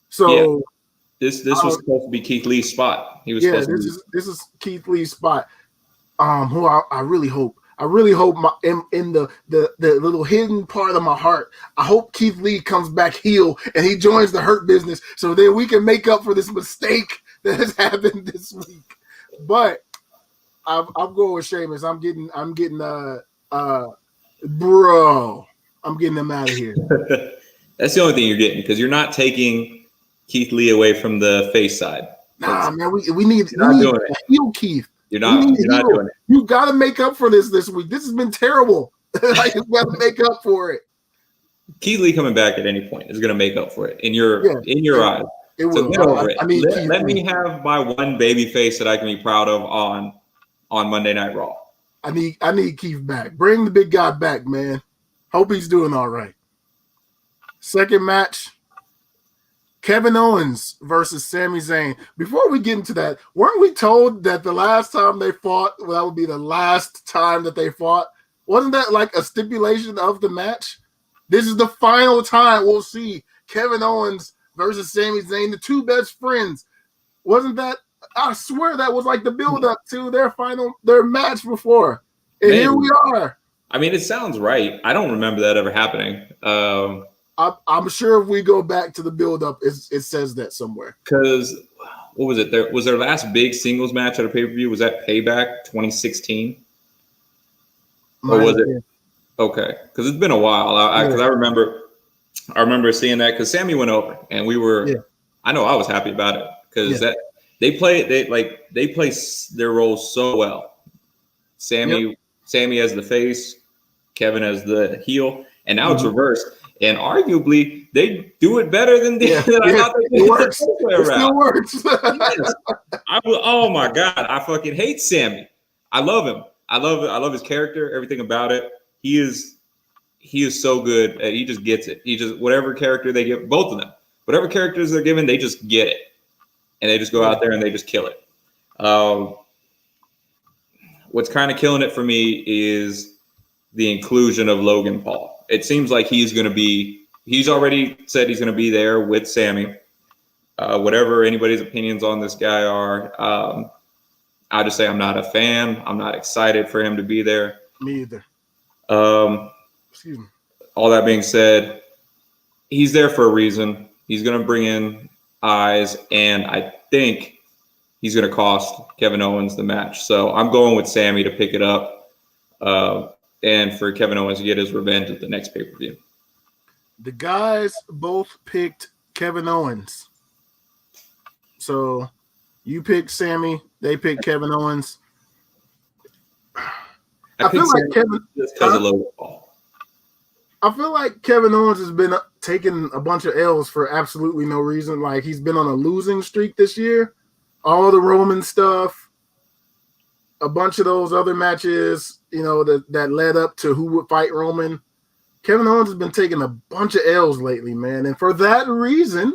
So yeah. This was supposed to be Keith Lee's spot. He was supposed to this is Keith Lee's spot. Who I really hope in the little hidden part of my heart, I hope Keith Lee comes back heel and he joins the Hurt Business so then we can make up for this mistake that has happened this week. But I'm going with Sheamus. I'm getting I'm getting them out of here. That's the only thing you're getting, because you're not taking Keith Lee away from the face side. Man, we need heel Keith. You're not doing it. You got to make up for this week. This has been terrible. Like, you got to make up for it. Keith Lee coming back at any point is going to make up for it in your eyes. It will. Get over it. Let me have my one baby face that I can be proud of on Monday Night Raw. I need Keith back. Bring the big guy back, man. Hope he's doing all right. Second match, Kevin Owens versus Sami Zayn. Before we get into that, weren't we told that the last time they fought, that would be the last time that they fought? Wasn't that like a stipulation of the match? This is the final time we'll see Kevin Owens versus Sami Zayn, the two best friends. Wasn't that? I swear that was like the build-up to their match before. And here we are. I mean, it sounds right. I don't remember that ever happening. I'm sure if we go back to the build-up, it says that somewhere. Because what was it? Was their last big singles match at a pay-per-view? Was that Payback 2016? Or was it? Okay, because it's been a while. Because I remember seeing that, because Sammy went over, and we were. Yeah. I know I was happy about it, because they play their roles so well. Sammy as the face, Kevin as the heel, and now it's reversed. And arguably, they do it better than, Yeah, than I thought they did. it works. It still works. Yes. Oh my God, I fucking hate Sammy. I love him. I love his character, everything about it. He is so good. He just gets it. He just, whatever character they give, both of them, whatever characters they're given, they just get it, and they just go out there and they just kill it. What's kind of killing it for me is the inclusion of Logan Paul. It seems like he's already said he's going to be there with Sammy. Whatever anybody's opinions on this guy are, I'll just say I'm not a fan. I'm not excited for him to be there. Me either. Excuse me. All that being said, he's there for a reason. He's going to bring in eyes, and I think he's going to cost Kevin Owens the match. So I'm going with Sammy to pick it up, and for Kevin Owens to get his revenge at the next pay-per-view. The guys both picked Kevin Owens. So you picked Sammy, they picked Kevin Owens. I feel like Kevin just because of Logan Paul. I feel like Kevin Owens has been taking a bunch of L's for absolutely no reason. Like, he's been on a losing streak this year. All the Roman stuff, a bunch of those other matches, that led up to who would fight Roman. Kevin Owens has been taking a bunch of L's lately, man. And for that reason,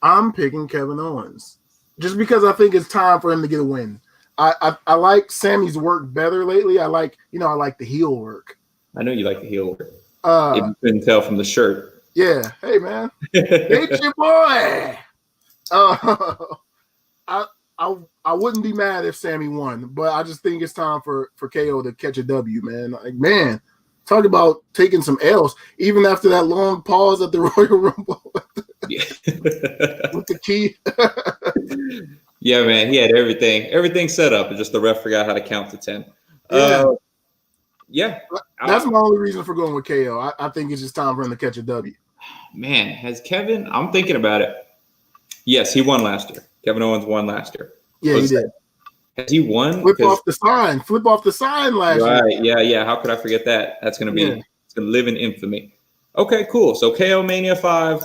I'm picking Kevin Owens. Just because I think it's time for him to get a win. I like Sammy's work better lately. I like the heel work. I know you like the heel work. If you couldn't tell from the shirt. Yeah. Hey, man. It's your boy. I wouldn't be mad if Sammy won, but I just think it's time for KO to catch a W, man. Like, man, talk about taking some L's, even after that long pause at the Royal Rumble with the key. Yeah, man, he had everything set up, and just the ref forgot how to count to 10. Yeah. That's my only reason for going with KO. I think it's just time for him to catch a W. Man, has Kevin, I'm thinking about it. Yes, he won last year. Kevin Owens won last year. Yeah, he did. Has he won? Flip off the sign last year. Right, yeah. How could I forget that? That's going to be, it's going to live in infamy. Okay, cool. So KO Mania 5,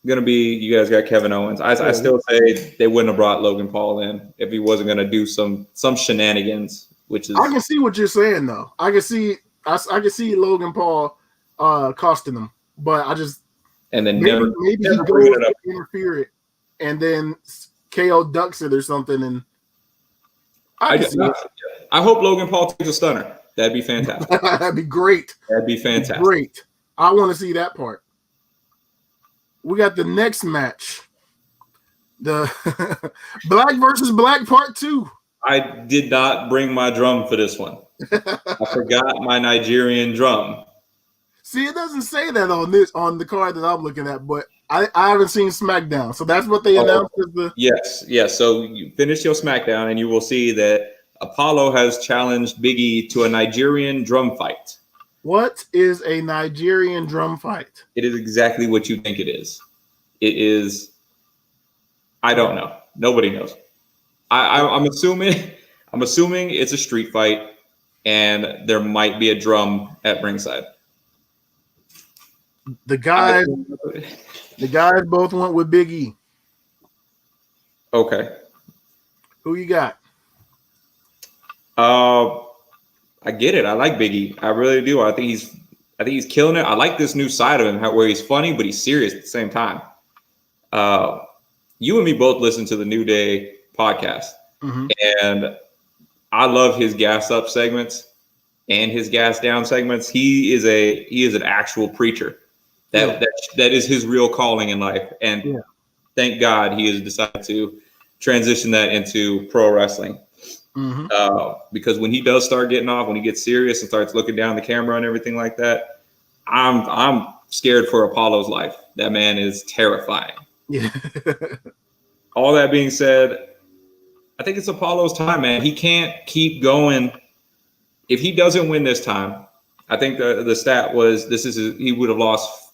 going to be, you guys got Kevin Owens. I still say they wouldn't have brought Logan Paul in if he wasn't going to do some shenanigans. Which is, I can see what you're saying, though. I can see Logan Paul costing him, but I just maybe he goes to interfere it, and then KO ducks it or something. And I hope Logan Paul takes a stunner. That'd be fantastic. That'd be great. That'd be fantastic. Great. I want to see that part. We got the next match, the Black versus Black Part 2. I did not bring my drum for this one. I forgot my Nigerian drum. See, it doesn't say that on the card that I'm looking at, but I haven't seen SmackDown, so that's what they announced as the. Yes. So you finish your SmackDown, and you will see that Apollo has challenged Big E to a Nigerian drum fight. What is a Nigerian drum fight? It is exactly what you think it is. It is. I don't know. Nobody knows. I'm assuming it's a street fight, and there might be a drum at ringside. The guys both went with Big E. Okay. Who you got? I get it. I like Big E. I really do. I think he's killing it. I like this new side of him where he's funny, but he's serious at the same time. You and me both listen to the New Day podcast, and I love his gas up segments and his gas down segments. He is an actual preacher. That is his real calling in life, and thank God he has decided to transition that into pro wrestling. Because when he does start getting off, when he gets serious and starts looking down the camera and everything like that, I'm scared for Apollo's life. That man is terrifying. Yeah. All that being said, I think it's Apollo's time, man. He can't keep going. If he doesn't win this time, I think the stat was he would have lost.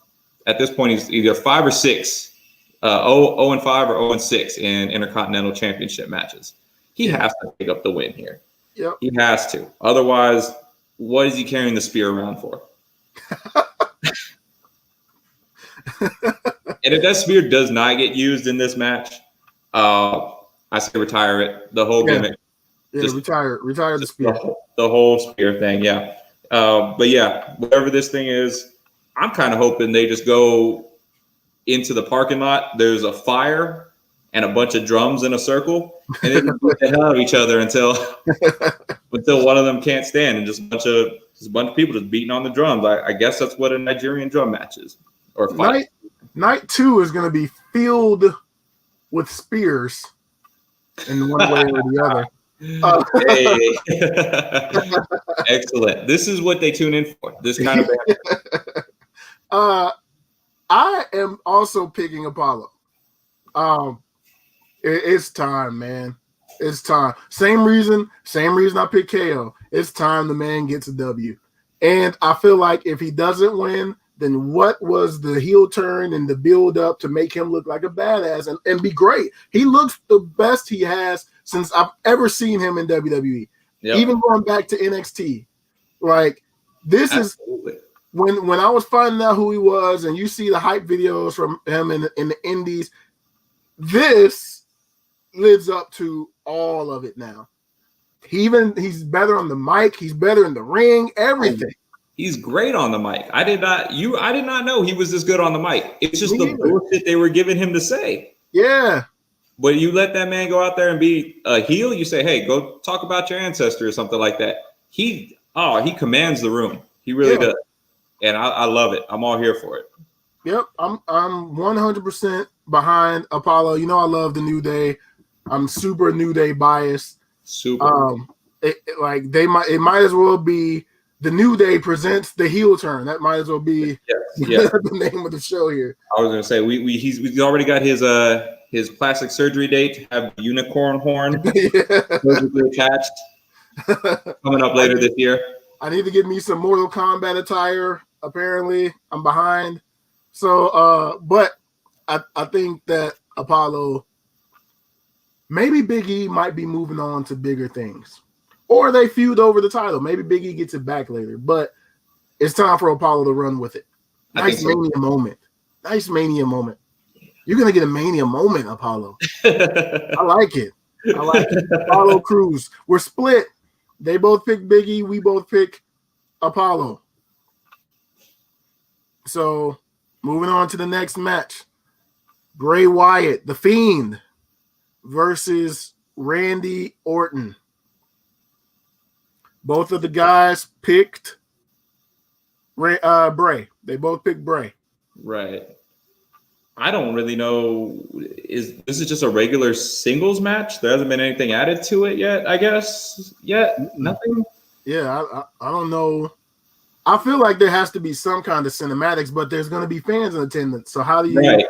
At this point, he's either 5 or 6, 0-5 or 0-6 in Intercontinental Championship matches. He has to pick up the win here. Yep. He has to. Otherwise, what is he carrying the spear around for? And if that spear does not get used in this match, I say retire it. The whole gimmick. Yeah, just retire the spear. The whole spear thing, yeah. But yeah, whatever this thing is, I'm kind of hoping they just go into the parking lot. There's a fire and a bunch of drums in a circle, and they just beat the hell out of each other until one of them can't stand, and just a bunch of people just beating on the drums. I guess that's what a Nigerian drum match is, or fight. Night 2 is going to be filled with spears in one way or the other. Hey. Excellent. This is what they tune in for. This kind of I am also picking Apollo. It's time, man. It's time. Same reason I picked KO. It's time the man gets a W. And I feel like if he doesn't win, then what was the heel turn and the build up to make him look like a badass and be great? He looks the best he has since I've ever seen him in WWE. Yep. Even going back to NXT. Like, this Absolutely. Is when I was finding out who he was, and you see the hype videos from him in the indies, this lives up to all of it now. He's better on the mic, he's better in the ring, everything. He's great on the mic. I did not know he was this good on the mic. It's just the bullshit they were giving him to say. Yeah. But you let that man go out there and be a heel, you say, hey, go talk about your ancestor or something like that. He commands the room. He really does. And I love it. I'm all here for it. Yep. I'm 100% behind Apollo. You know, I love the New Day. I'm super New Day biased. Super. It might as well be the New Day presents the heel turn. That might as well be the name of the show here. I was gonna say he's already got his plastic surgery date to have the unicorn horn surgically attached coming up later this year. I need to get me some Mortal Kombat attire. Apparently, I'm behind. So, but I think that Apollo, maybe Big E might be moving on to bigger things. Or they feud over the title. Maybe Big E gets it back later. But it's time for Apollo to run with it. Nice Mania moment. Nice Mania moment. You're going to get a Mania moment, Apollo. I like it. Apollo Crews. We're split. They both pick Big E. We both pick Apollo. So, moving on to the next match. Bray Wyatt, The Fiend, versus Randy Orton. Both of the guys picked Bray. They both picked Bray. Right. I don't really know. This is just a regular singles match? There hasn't been anything added to it yet, I guess? Nothing? Yeah, I don't know. I feel like there has to be some kind of cinematics, but there's going to be fans in attendance. So how do you... Right.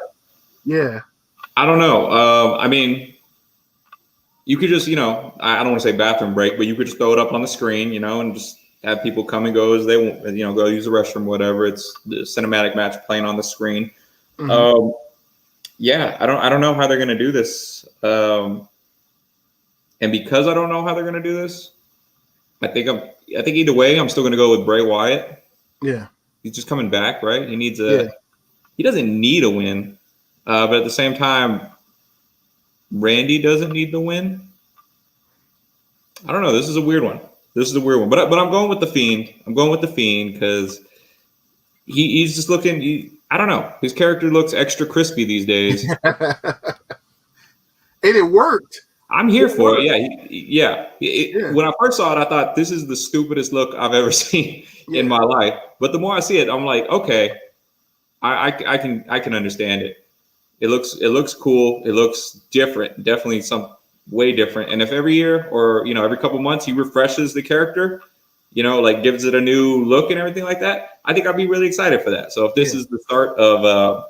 Yeah. I don't know. I mean... You could just, I don't want to say bathroom break, but you could just throw it up on the screen, and just have people come and go as they want, go use the restroom, whatever. It's the cinematic match playing on the screen. Mm-hmm. I don't know how they're going to do this. And because I don't know how they're going to do this, I think either way, I'm still going to go with Bray Wyatt. Yeah. He's just coming back, right? He doesn't need a win. But at the same time, Randy doesn't need the win. I don't know. This is a weird one. But I'm going with the Fiend. I'm going with the Fiend because he's just looking. I don't know. His character looks extra crispy these days. And it worked. I'm here for it. Yeah. When I first saw it, I thought this is the stupidest look I've ever seen in my life. But the more I see it, I'm like, okay, I can understand it. It looks cool. It looks different. Definitely some way different. And if every year or every couple months he refreshes the character, gives it a new look and everything like that, I think I'd be really excited for that. So if this is the start of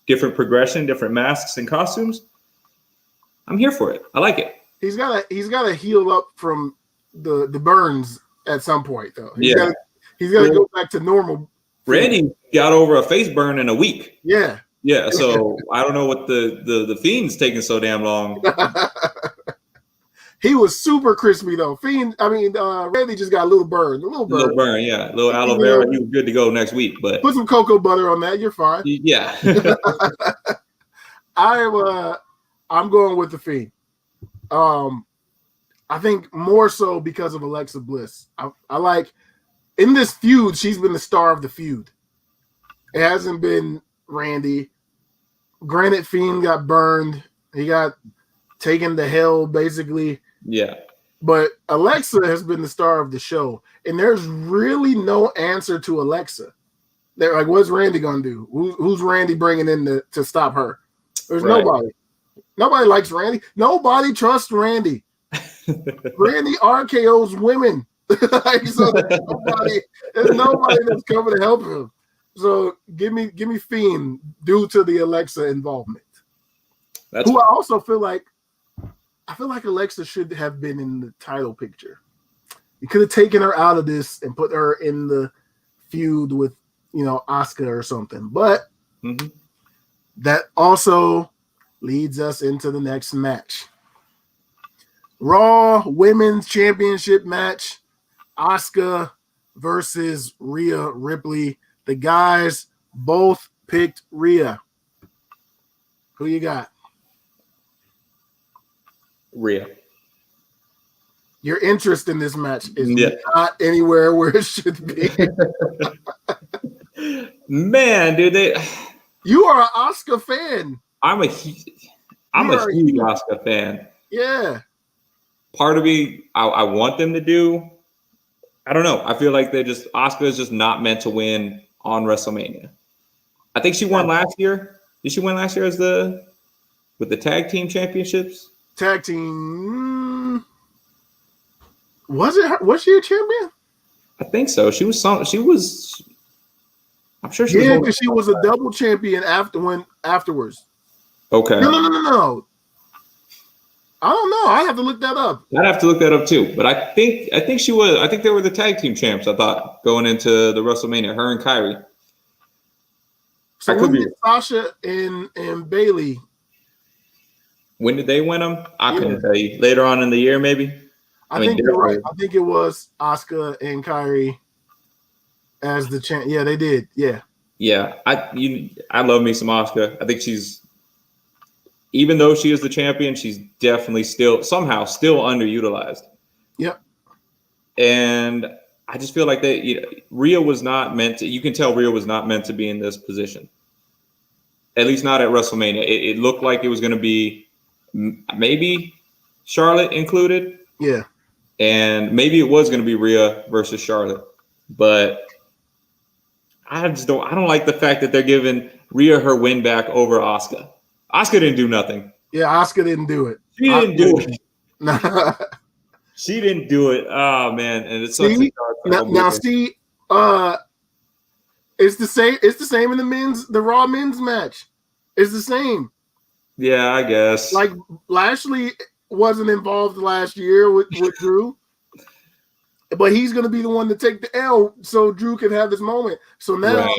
different progression, different masks and costumes, I'm here for it. I like it. He's got to heal up from the burns at some point though. He's got to go back to normal. Randy got over a face burn in a week. Yeah, so I don't know what the Fiend's taking so damn long. He was super crispy though. Randy just got a little burn. A little burn, yeah. A little aloe vera. He was good to go next week, but put some cocoa butter on that. You're fine. Yeah. I'm going with the Fiend. I think more so because of Alexa Bliss. I like in this feud, she's been the star of the feud. It hasn't been Randy. Granted, Fiend got burned. He got taken to hell, basically. Yeah. But Alexa has been the star of the show. And there's really no answer to Alexa. They're like, what's Randy going to do? Who's Randy bringing in to stop her? There's nobody. Nobody likes Randy. Nobody trusts Randy. Randy RKO's women. So there's nobody that's coming to help him. So give me Fiend due to the Alexa involvement. I also feel like Alexa should have been in the title picture. You could have taken her out of this and put her in the feud with Asuka or something. But that also leads us into the next match. Raw Women's Championship match. Asuka versus Rhea Ripley. The guys both picked Rhea. Who you got? Rhea. Your interest in this match is not anywhere where it should be. Man, dude, you are an Asuka fan. I'm a huge Asuka fan. Yeah. Part of me, I want them to do. I don't know. I feel like Asuka is just not meant to win on WrestleMania. I think she won last year. Did she win last year with the tag team championships? Tag team. Was it her? Was she a champion? I think so. She was. I'm sure she was. Yeah, because she was a double champion afterwards. Okay. No. I don't know. I have to look that up. I'd have to look that up too. But I think she was. I think they were the tag team champs. I thought going into the WrestleMania, her and Kyrie. So when did Sasha and Bailey? When did they win them? I couldn't tell you. Later on in the year, maybe. I think you're right. I think it was Asuka and Kyrie as the champ. Yeah, they did. Yeah. Yeah, I love me some Asuka. I think she's, even though she is the champion, she's definitely still underutilized. Yep. And I just feel like Rhea was not meant to. You can tell Rhea was not meant to be in this position. At least not at WrestleMania. It looked like it was going to be maybe Charlotte included. Yeah. And maybe it was going to be Rhea versus Charlotte, but I don't like the fact that they're giving Rhea her win back over Asuka. Asuka didn't do nothing. Yeah, Asuka didn't do it. She didn't do it. She didn't do it. Oh man, and it's it's the same. It's the same in the Raw men's match. It's the same. Yeah, I guess. Like Lashley wasn't involved last year with Drew, but he's going to be the one to take the L so Drew can have this moment. So now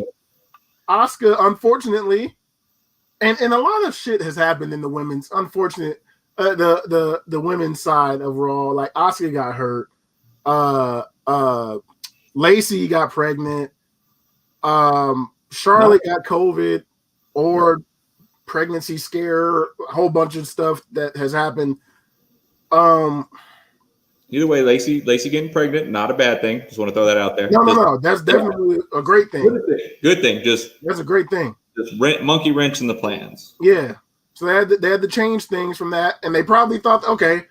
Asuka, unfortunately, and a lot of shit has happened in the women's, the women's side of Raw. Like Asuka got hurt. Lacey got pregnant. Charlotte got COVID or pregnancy scare, a whole bunch of stuff that has happened. Either way, Lacey getting pregnant, not a bad thing. Just want to throw that out there. No. That's definitely a great thing. Good thing. That's a great thing. Just monkey wrench in the plans. Yeah. So they had to change things from that, and they probably thought, okay,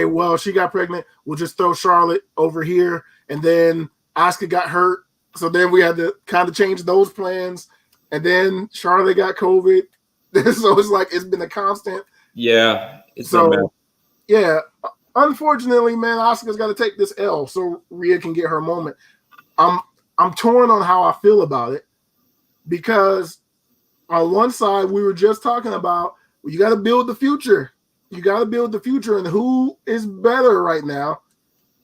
well, she got pregnant. We'll just throw Charlotte over here, and then Asuka got hurt, so then we had to kind of change those plans, and then Charlotte got COVID. So it's like it's been a constant. Yeah. Yeah. Unfortunately, man, Asuka's got to take this L so Rhea can get her moment. I'm torn on how I feel about it because on one side we were just talking about you got to build the future. You got to build the future, and who is better right now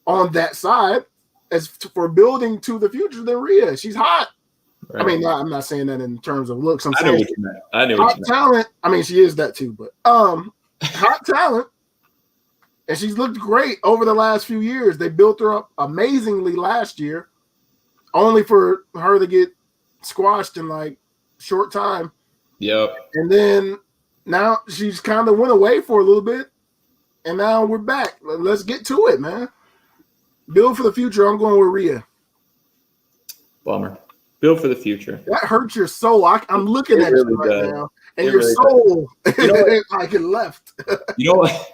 on that side as for building to the future than Rhea? She's hot. Right. I mean, I'm not saying that in terms of looks. I know what you meant. Hot talent. I mean, she is that too, but hot talent. And she's looked great over the last few years. They built her up amazingly last year, only for her to get squashed in like short time. Yep. And then now she's kind of went away for a little bit, and now we're back. Let's get to it, man. Build for the future. I'm going with Rhea. Bummer. Build for the future. That hurts your soul. I'm looking at really you right does. now, and It your really soul You like it left. You know what?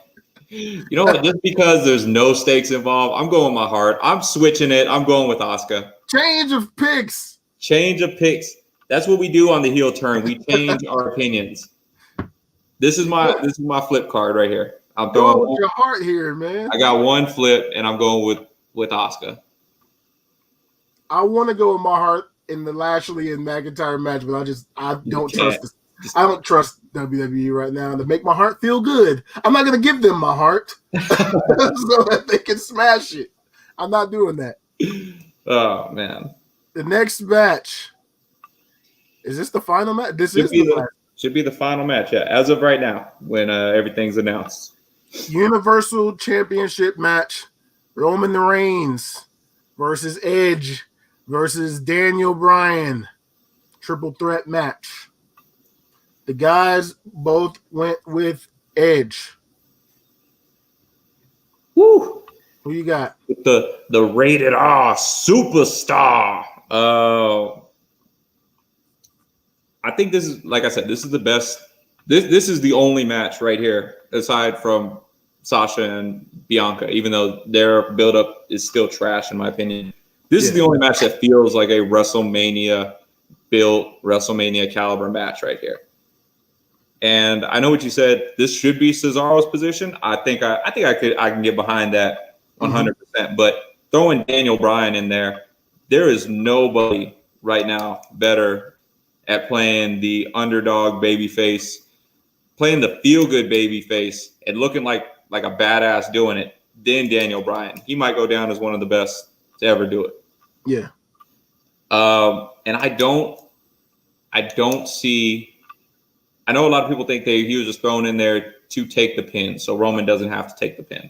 You know what? Just because there's no stakes involved, I'm going with my heart. I'm switching it. I'm going with Asuka. Change of picks. Change of picks. That's what we do on the heel turn. We change our opinions. This is my flip card right here. I'm Go throwing with your heart here, man. I got one flip, and I'm going with Asuka. I want to go with my heart in the Lashley and McIntyre match, but I don't trust this. I don't trust WWE right now to make my heart feel good. I'm not going to give them my heart so that they can smash it. I'm not doing that. Oh man! The next match. Is this the final match? This should be the final match. Yeah, as of right now, when everything's announced. Universal Championship match: Roman Reigns versus Edge versus Daniel Bryan. Triple threat match. The guys both went with Edge. Woo! Who you got? The rated R superstar. I think this is, like I said, this is the best. This is the only match right here, aside from Sasha and Bianca, even though their buildup is still trash in my opinion. This is the only match that feels like a WrestleMania built, WrestleMania caliber match right here. And I know what you said. This should be Cesaro's position. I think I can get behind that 100%. But throwing Daniel Bryan in there is nobody right now better at playing the underdog babyface, playing the feel-good babyface, and looking like a badass doing it than Daniel Bryan. He might go down as one of the best to ever do it. Yeah. And I don't see. I know a lot of people think he was just thrown in there to take the pin, so Roman doesn't have to take the pin.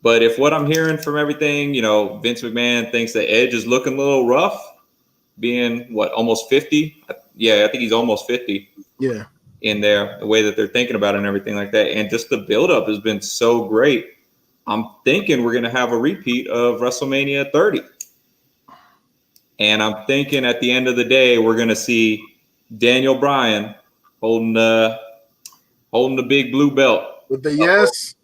But if what I'm hearing from everything, Vince McMahon thinks that Edge is looking a little rough, being almost 50. Yeah, I think he's almost 50. Yeah. In there, the way that they're thinking about it and everything like that, and just the buildup has been so great. I'm thinking we're gonna have a repeat of WrestleMania 30, and I'm thinking at the end of the day we're gonna see Daniel Bryan holding the big blue belt with the yes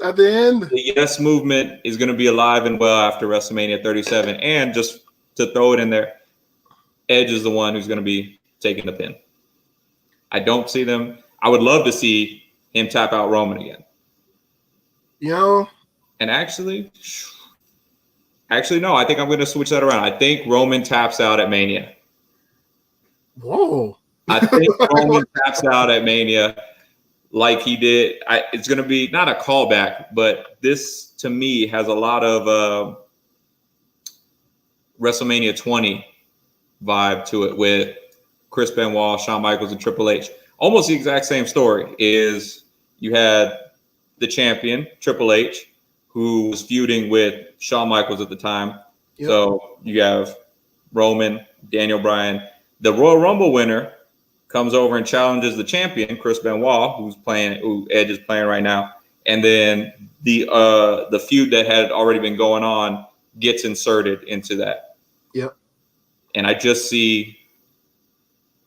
at the end. The yes movement is going to be alive and well after WrestleMania 37. And just to throw it in there, Edge is the one who's going to be taking the pin. I don't see them. I would love to see him tap out Roman again. And actually, no, I think I'm going to switch that around. I think Roman taps out at Mania. Whoa. I think Roman taps out at Mania like he did. It's going to be not a callback, but this to me has a lot of WrestleMania 20 vibe to it with Chris Benoit, Shawn Michaels, and Triple H. Almost the exact same story. Is you had the champion, Triple H, who was feuding with Shawn Michaels at the time. Yep. So you have Roman, Daniel Bryan. The Royal Rumble winner comes over and challenges the champion, Chris Benoit, who Edge is playing right now. And then the feud that had already been going on gets inserted into that. Yep. And I just see,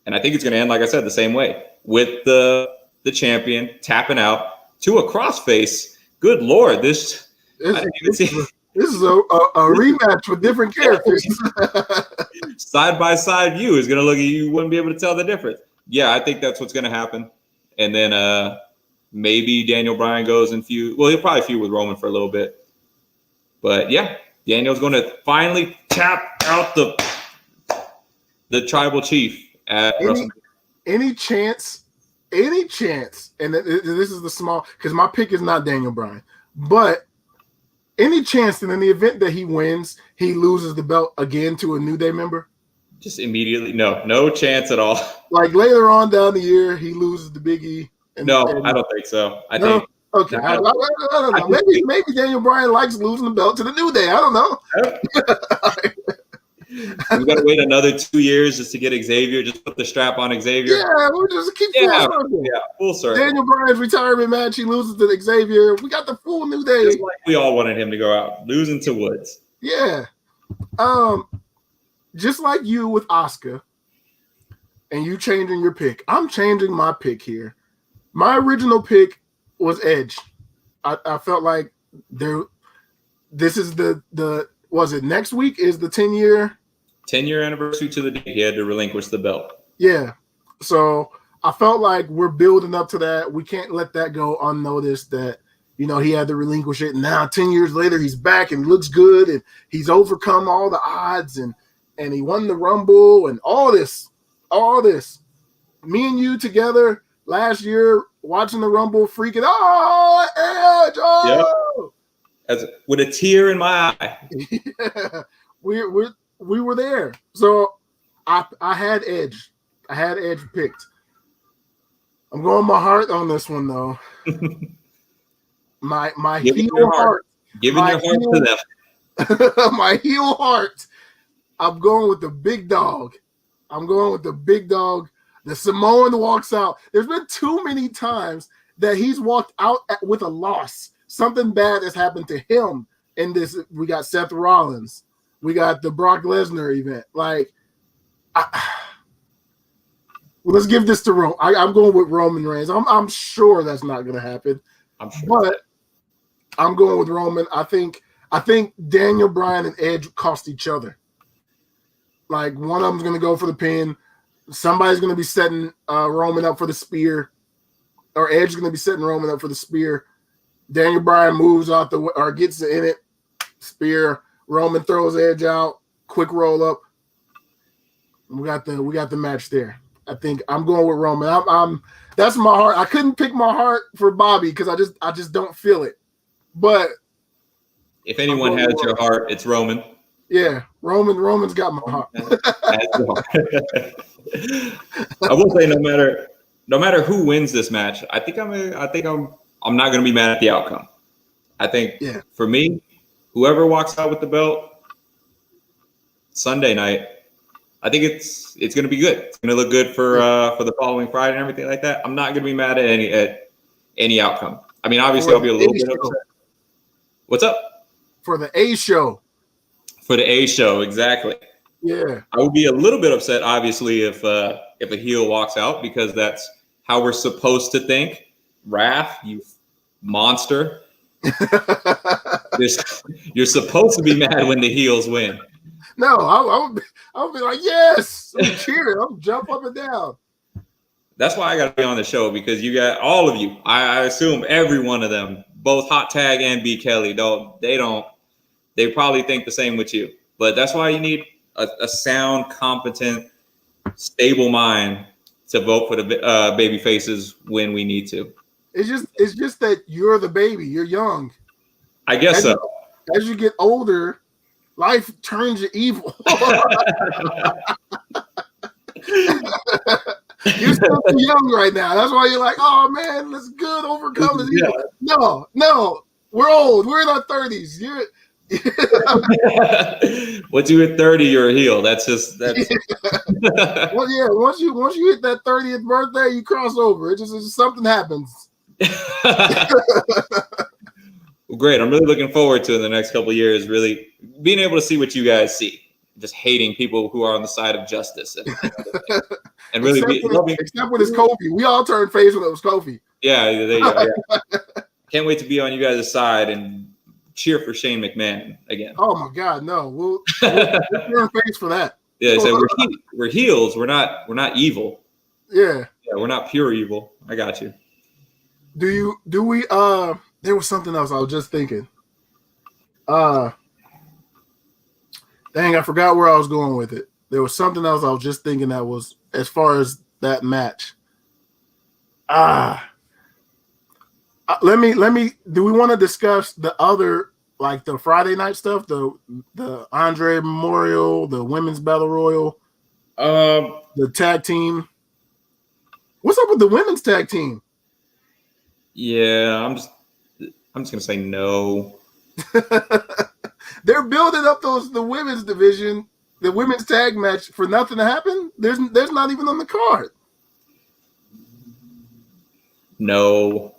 and I think it's going to end, like I said, the same way, with the champion tapping out to a crossface. Good Lord, this I didn't even see. This is a rematch with different characters. Side by side view is going to look at you. You wouldn't be able to tell the difference. Yeah, I think that's what's going to happen. And then maybe Daniel Bryan goes and feud. Well, he'll probably feud with Roman for a little bit. But yeah, Daniel's going to finally tap out the tribal chief at WrestleMania. Any chance, and this is the small, because my pick is not Daniel Bryan, but any chance that in the event that he wins, he loses the belt again to a New Day member? Just immediately, no chance at all. Like later on down the year, he loses the Big E. I don't think so. I think Okay, I don't know. Maybe Daniel Bryan likes losing the belt to the New Day. I don't know. We got to wait another 2 years just to get Xavier. Just put the strap on Xavier. Yeah, we'll just keep full circle. Yeah, full circle. Daniel Bryan's retirement match, he loses to Xavier. We got the full New Day. Just like we all wanted him to go out, losing to Woods. Yeah. Just like you with Asuka, and you changing your pick, I'm changing my pick here. My original pick was Edge. I felt like this is the was it next week is the 10-year anniversary to the day he had to relinquish the belt. Yeah. So I felt like we're building up to that. We can't let that go unnoticed that, he had to relinquish it. And now 10 years later, he's back and looks good and he's overcome all the odds and he won the Rumble and all this. Me and you together last year watching the Rumble, freaking, Edge, Yep. With a tear in my eye. Yeah. We were there. So I had Edge. I had Edge picked. I'm going my heart on this one though. my heel heart. Giving your heart to them. My heel heart. I'm going with the big dog. The Samoan walks out. There's been too many times that he's walked out with a loss. Something bad has happened to him in this. We got Seth Rollins. We got the Brock Lesnar event. Let's give this to Rome. I'm going with Roman Reigns. I'm sure that's not going to happen. I'm sure. But I'm going with Roman. I think Daniel Bryan and Edge cost each other. Like one of them's going to go for the pin. Somebody's going to be setting Roman up for the spear. Or Edge is going to be setting Roman up for the spear. Daniel Bryan moves out or gets in it. Spear. Roman throws Edge out. Quick roll up. We got the match there. I think I'm going with Roman. I'm that's my heart. I couldn't pick my heart for Bobby because I just don't feel it. But if anyone has your heart, it's Roman. Yeah, Roman's got my heart. I will say no matter who wins this match, I think I'm not going to be mad at the outcome. I think for me, whoever walks out with the belt Sunday night, I think it's going to be good. It's going to look good for the following Friday and everything like that. I'm not going to be mad at any outcome. I mean, obviously, I'll be a little bit upset. What's up? For the A show. For the A show, exactly. Yeah. I would be a little bit upset, obviously, if a heel walks out because that's how we're supposed to think. Wrath, you monster. You're supposed to be mad when the heels win. No, I would be like, yes, I'm cheering, I'm jump up and down. That's why I got to be on the show because you got all of you. I assume every one of them, both Hot Tag and B Kelly, they probably think the same with you. But that's why you need a sound, competent, stable mind to vote for the baby faces when we need to. It's just that you're the baby. You're young. I guess so. As you get older, life turns you evil. You're still too young right now. That's why you're like, oh man, let's good overcome this evil. No, we're old. We're in our 30s. Once you hit 30, you're a heel. That's well, yeah. Once you hit that 30th birthday, you cross over. It's just something happens. Well, great. I'm really looking forward to in the next couple of years, really being able to see what you guys see. Just hating people who are on the side of justice and really except when it's Kofi. We all turned face when it was Kofi. Yeah, there you go. Yeah. Can't wait to be on you guys' side and cheer for Shane McMahon again. Oh my God, no! We'll turn face for that. Yeah, so we're heels. We're not evil. Yeah, we're not pure evil. I got you. Do we? There was something else I was just thinking. Dang, I forgot where I was going with it. There was something else I was just thinking that was as far as that match. Let me. Do we want to discuss the other, like the Friday night stuff, the Andre Memorial, the Women's Battle Royal, the tag team? What's up with the women's tag team? Yeah, I'm just gonna say no. They're building up the women's division, the women's tag match for nothing to happen. There's not even on the card. No.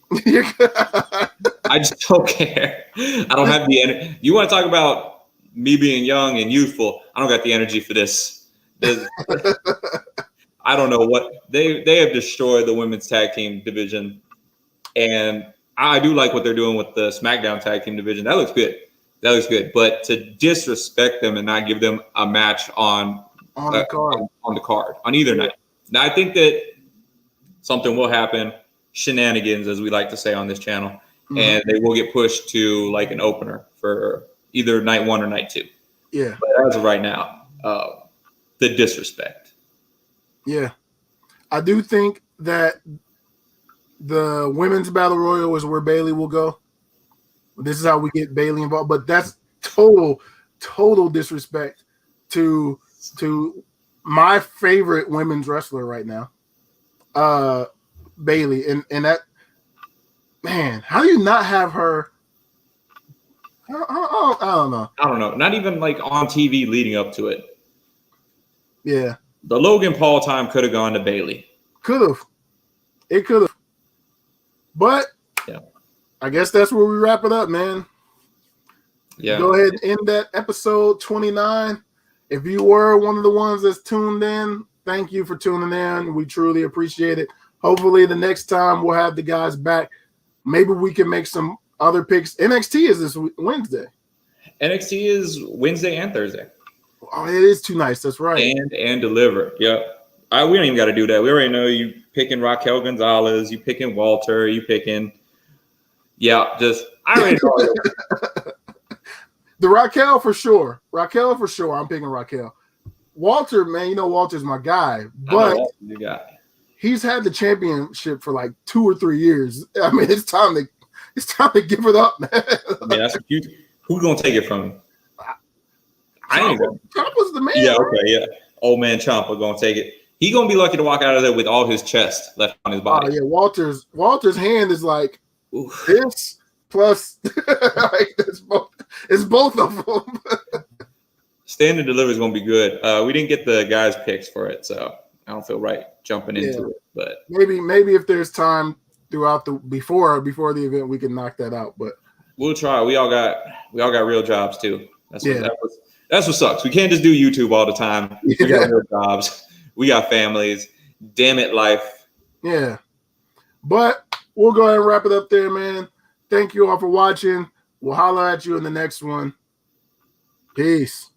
I just don't care. I don't have the energy. You want to talk about me being young and youthful? I don't got the energy for this. I don't know what they have destroyed the women's tag team division, and I do like what they're doing with the SmackDown tag team division. That looks good. That looks good. But to disrespect them and not give them a match on the card on either night. Now I think that something will happen, shenanigans as we like to say on this channel, and they will get pushed to like an opener for either night 1 or night 2. Yeah. But as of right now, the disrespect. Yeah. I do think that the women's battle royal is where Bayley will go. This is how we get Bayley involved, but that's total disrespect to my favorite women's wrestler right now, Bayley, and that, man, how do you not have her? I don't know. I don't know. Not even like on TV leading up to it. Yeah. The Logan Paul time could have gone to Bayley. Could have. It could have. But yeah, I guess that's where we wrap it up, man. Yeah. Go ahead and end that episode 29. If you were one of the ones that's tuned in, thank you for tuning in. We truly appreciate it. Hopefully the next time we'll have the guys back. Maybe we can make some other picks. NXT is this Wednesday. NXT is Wednesday and Thursday. Oh, it is 2 nights. That's right. And deliver. Yeah. We don't even got to do that. We already know you picking Raquel Gonzalez. You picking Walter. You picking. Yeah. I already know. The Raquel for sure. I'm picking Raquel. Walter, man, Walter's my guy, but he's had the championship for like 2 or 3 years. I mean, it's time to give it up, man. Yeah, that's cute. Who's gonna take it from him? Ciampa's the man. Yeah, okay, right? yeah. Old man Ciampa gonna take it. He gonna be lucky to walk out of there with all his chest left on his body. Oh yeah, Walter's hand is like this plus like it's both of them. Stand and Deliver is gonna be good. We didn't get the guys' picks for it, so I don't feel right jumping into it. But maybe if there's time throughout before the event, we can knock that out. But we'll try. We all got real jobs too. That's what sucks. We can't just do YouTube all the time. We got real jobs. We got families. Damn it, life. Yeah. But we'll go ahead and wrap it up there, man. Thank you all for watching. We'll holler at you in the next one. Peace.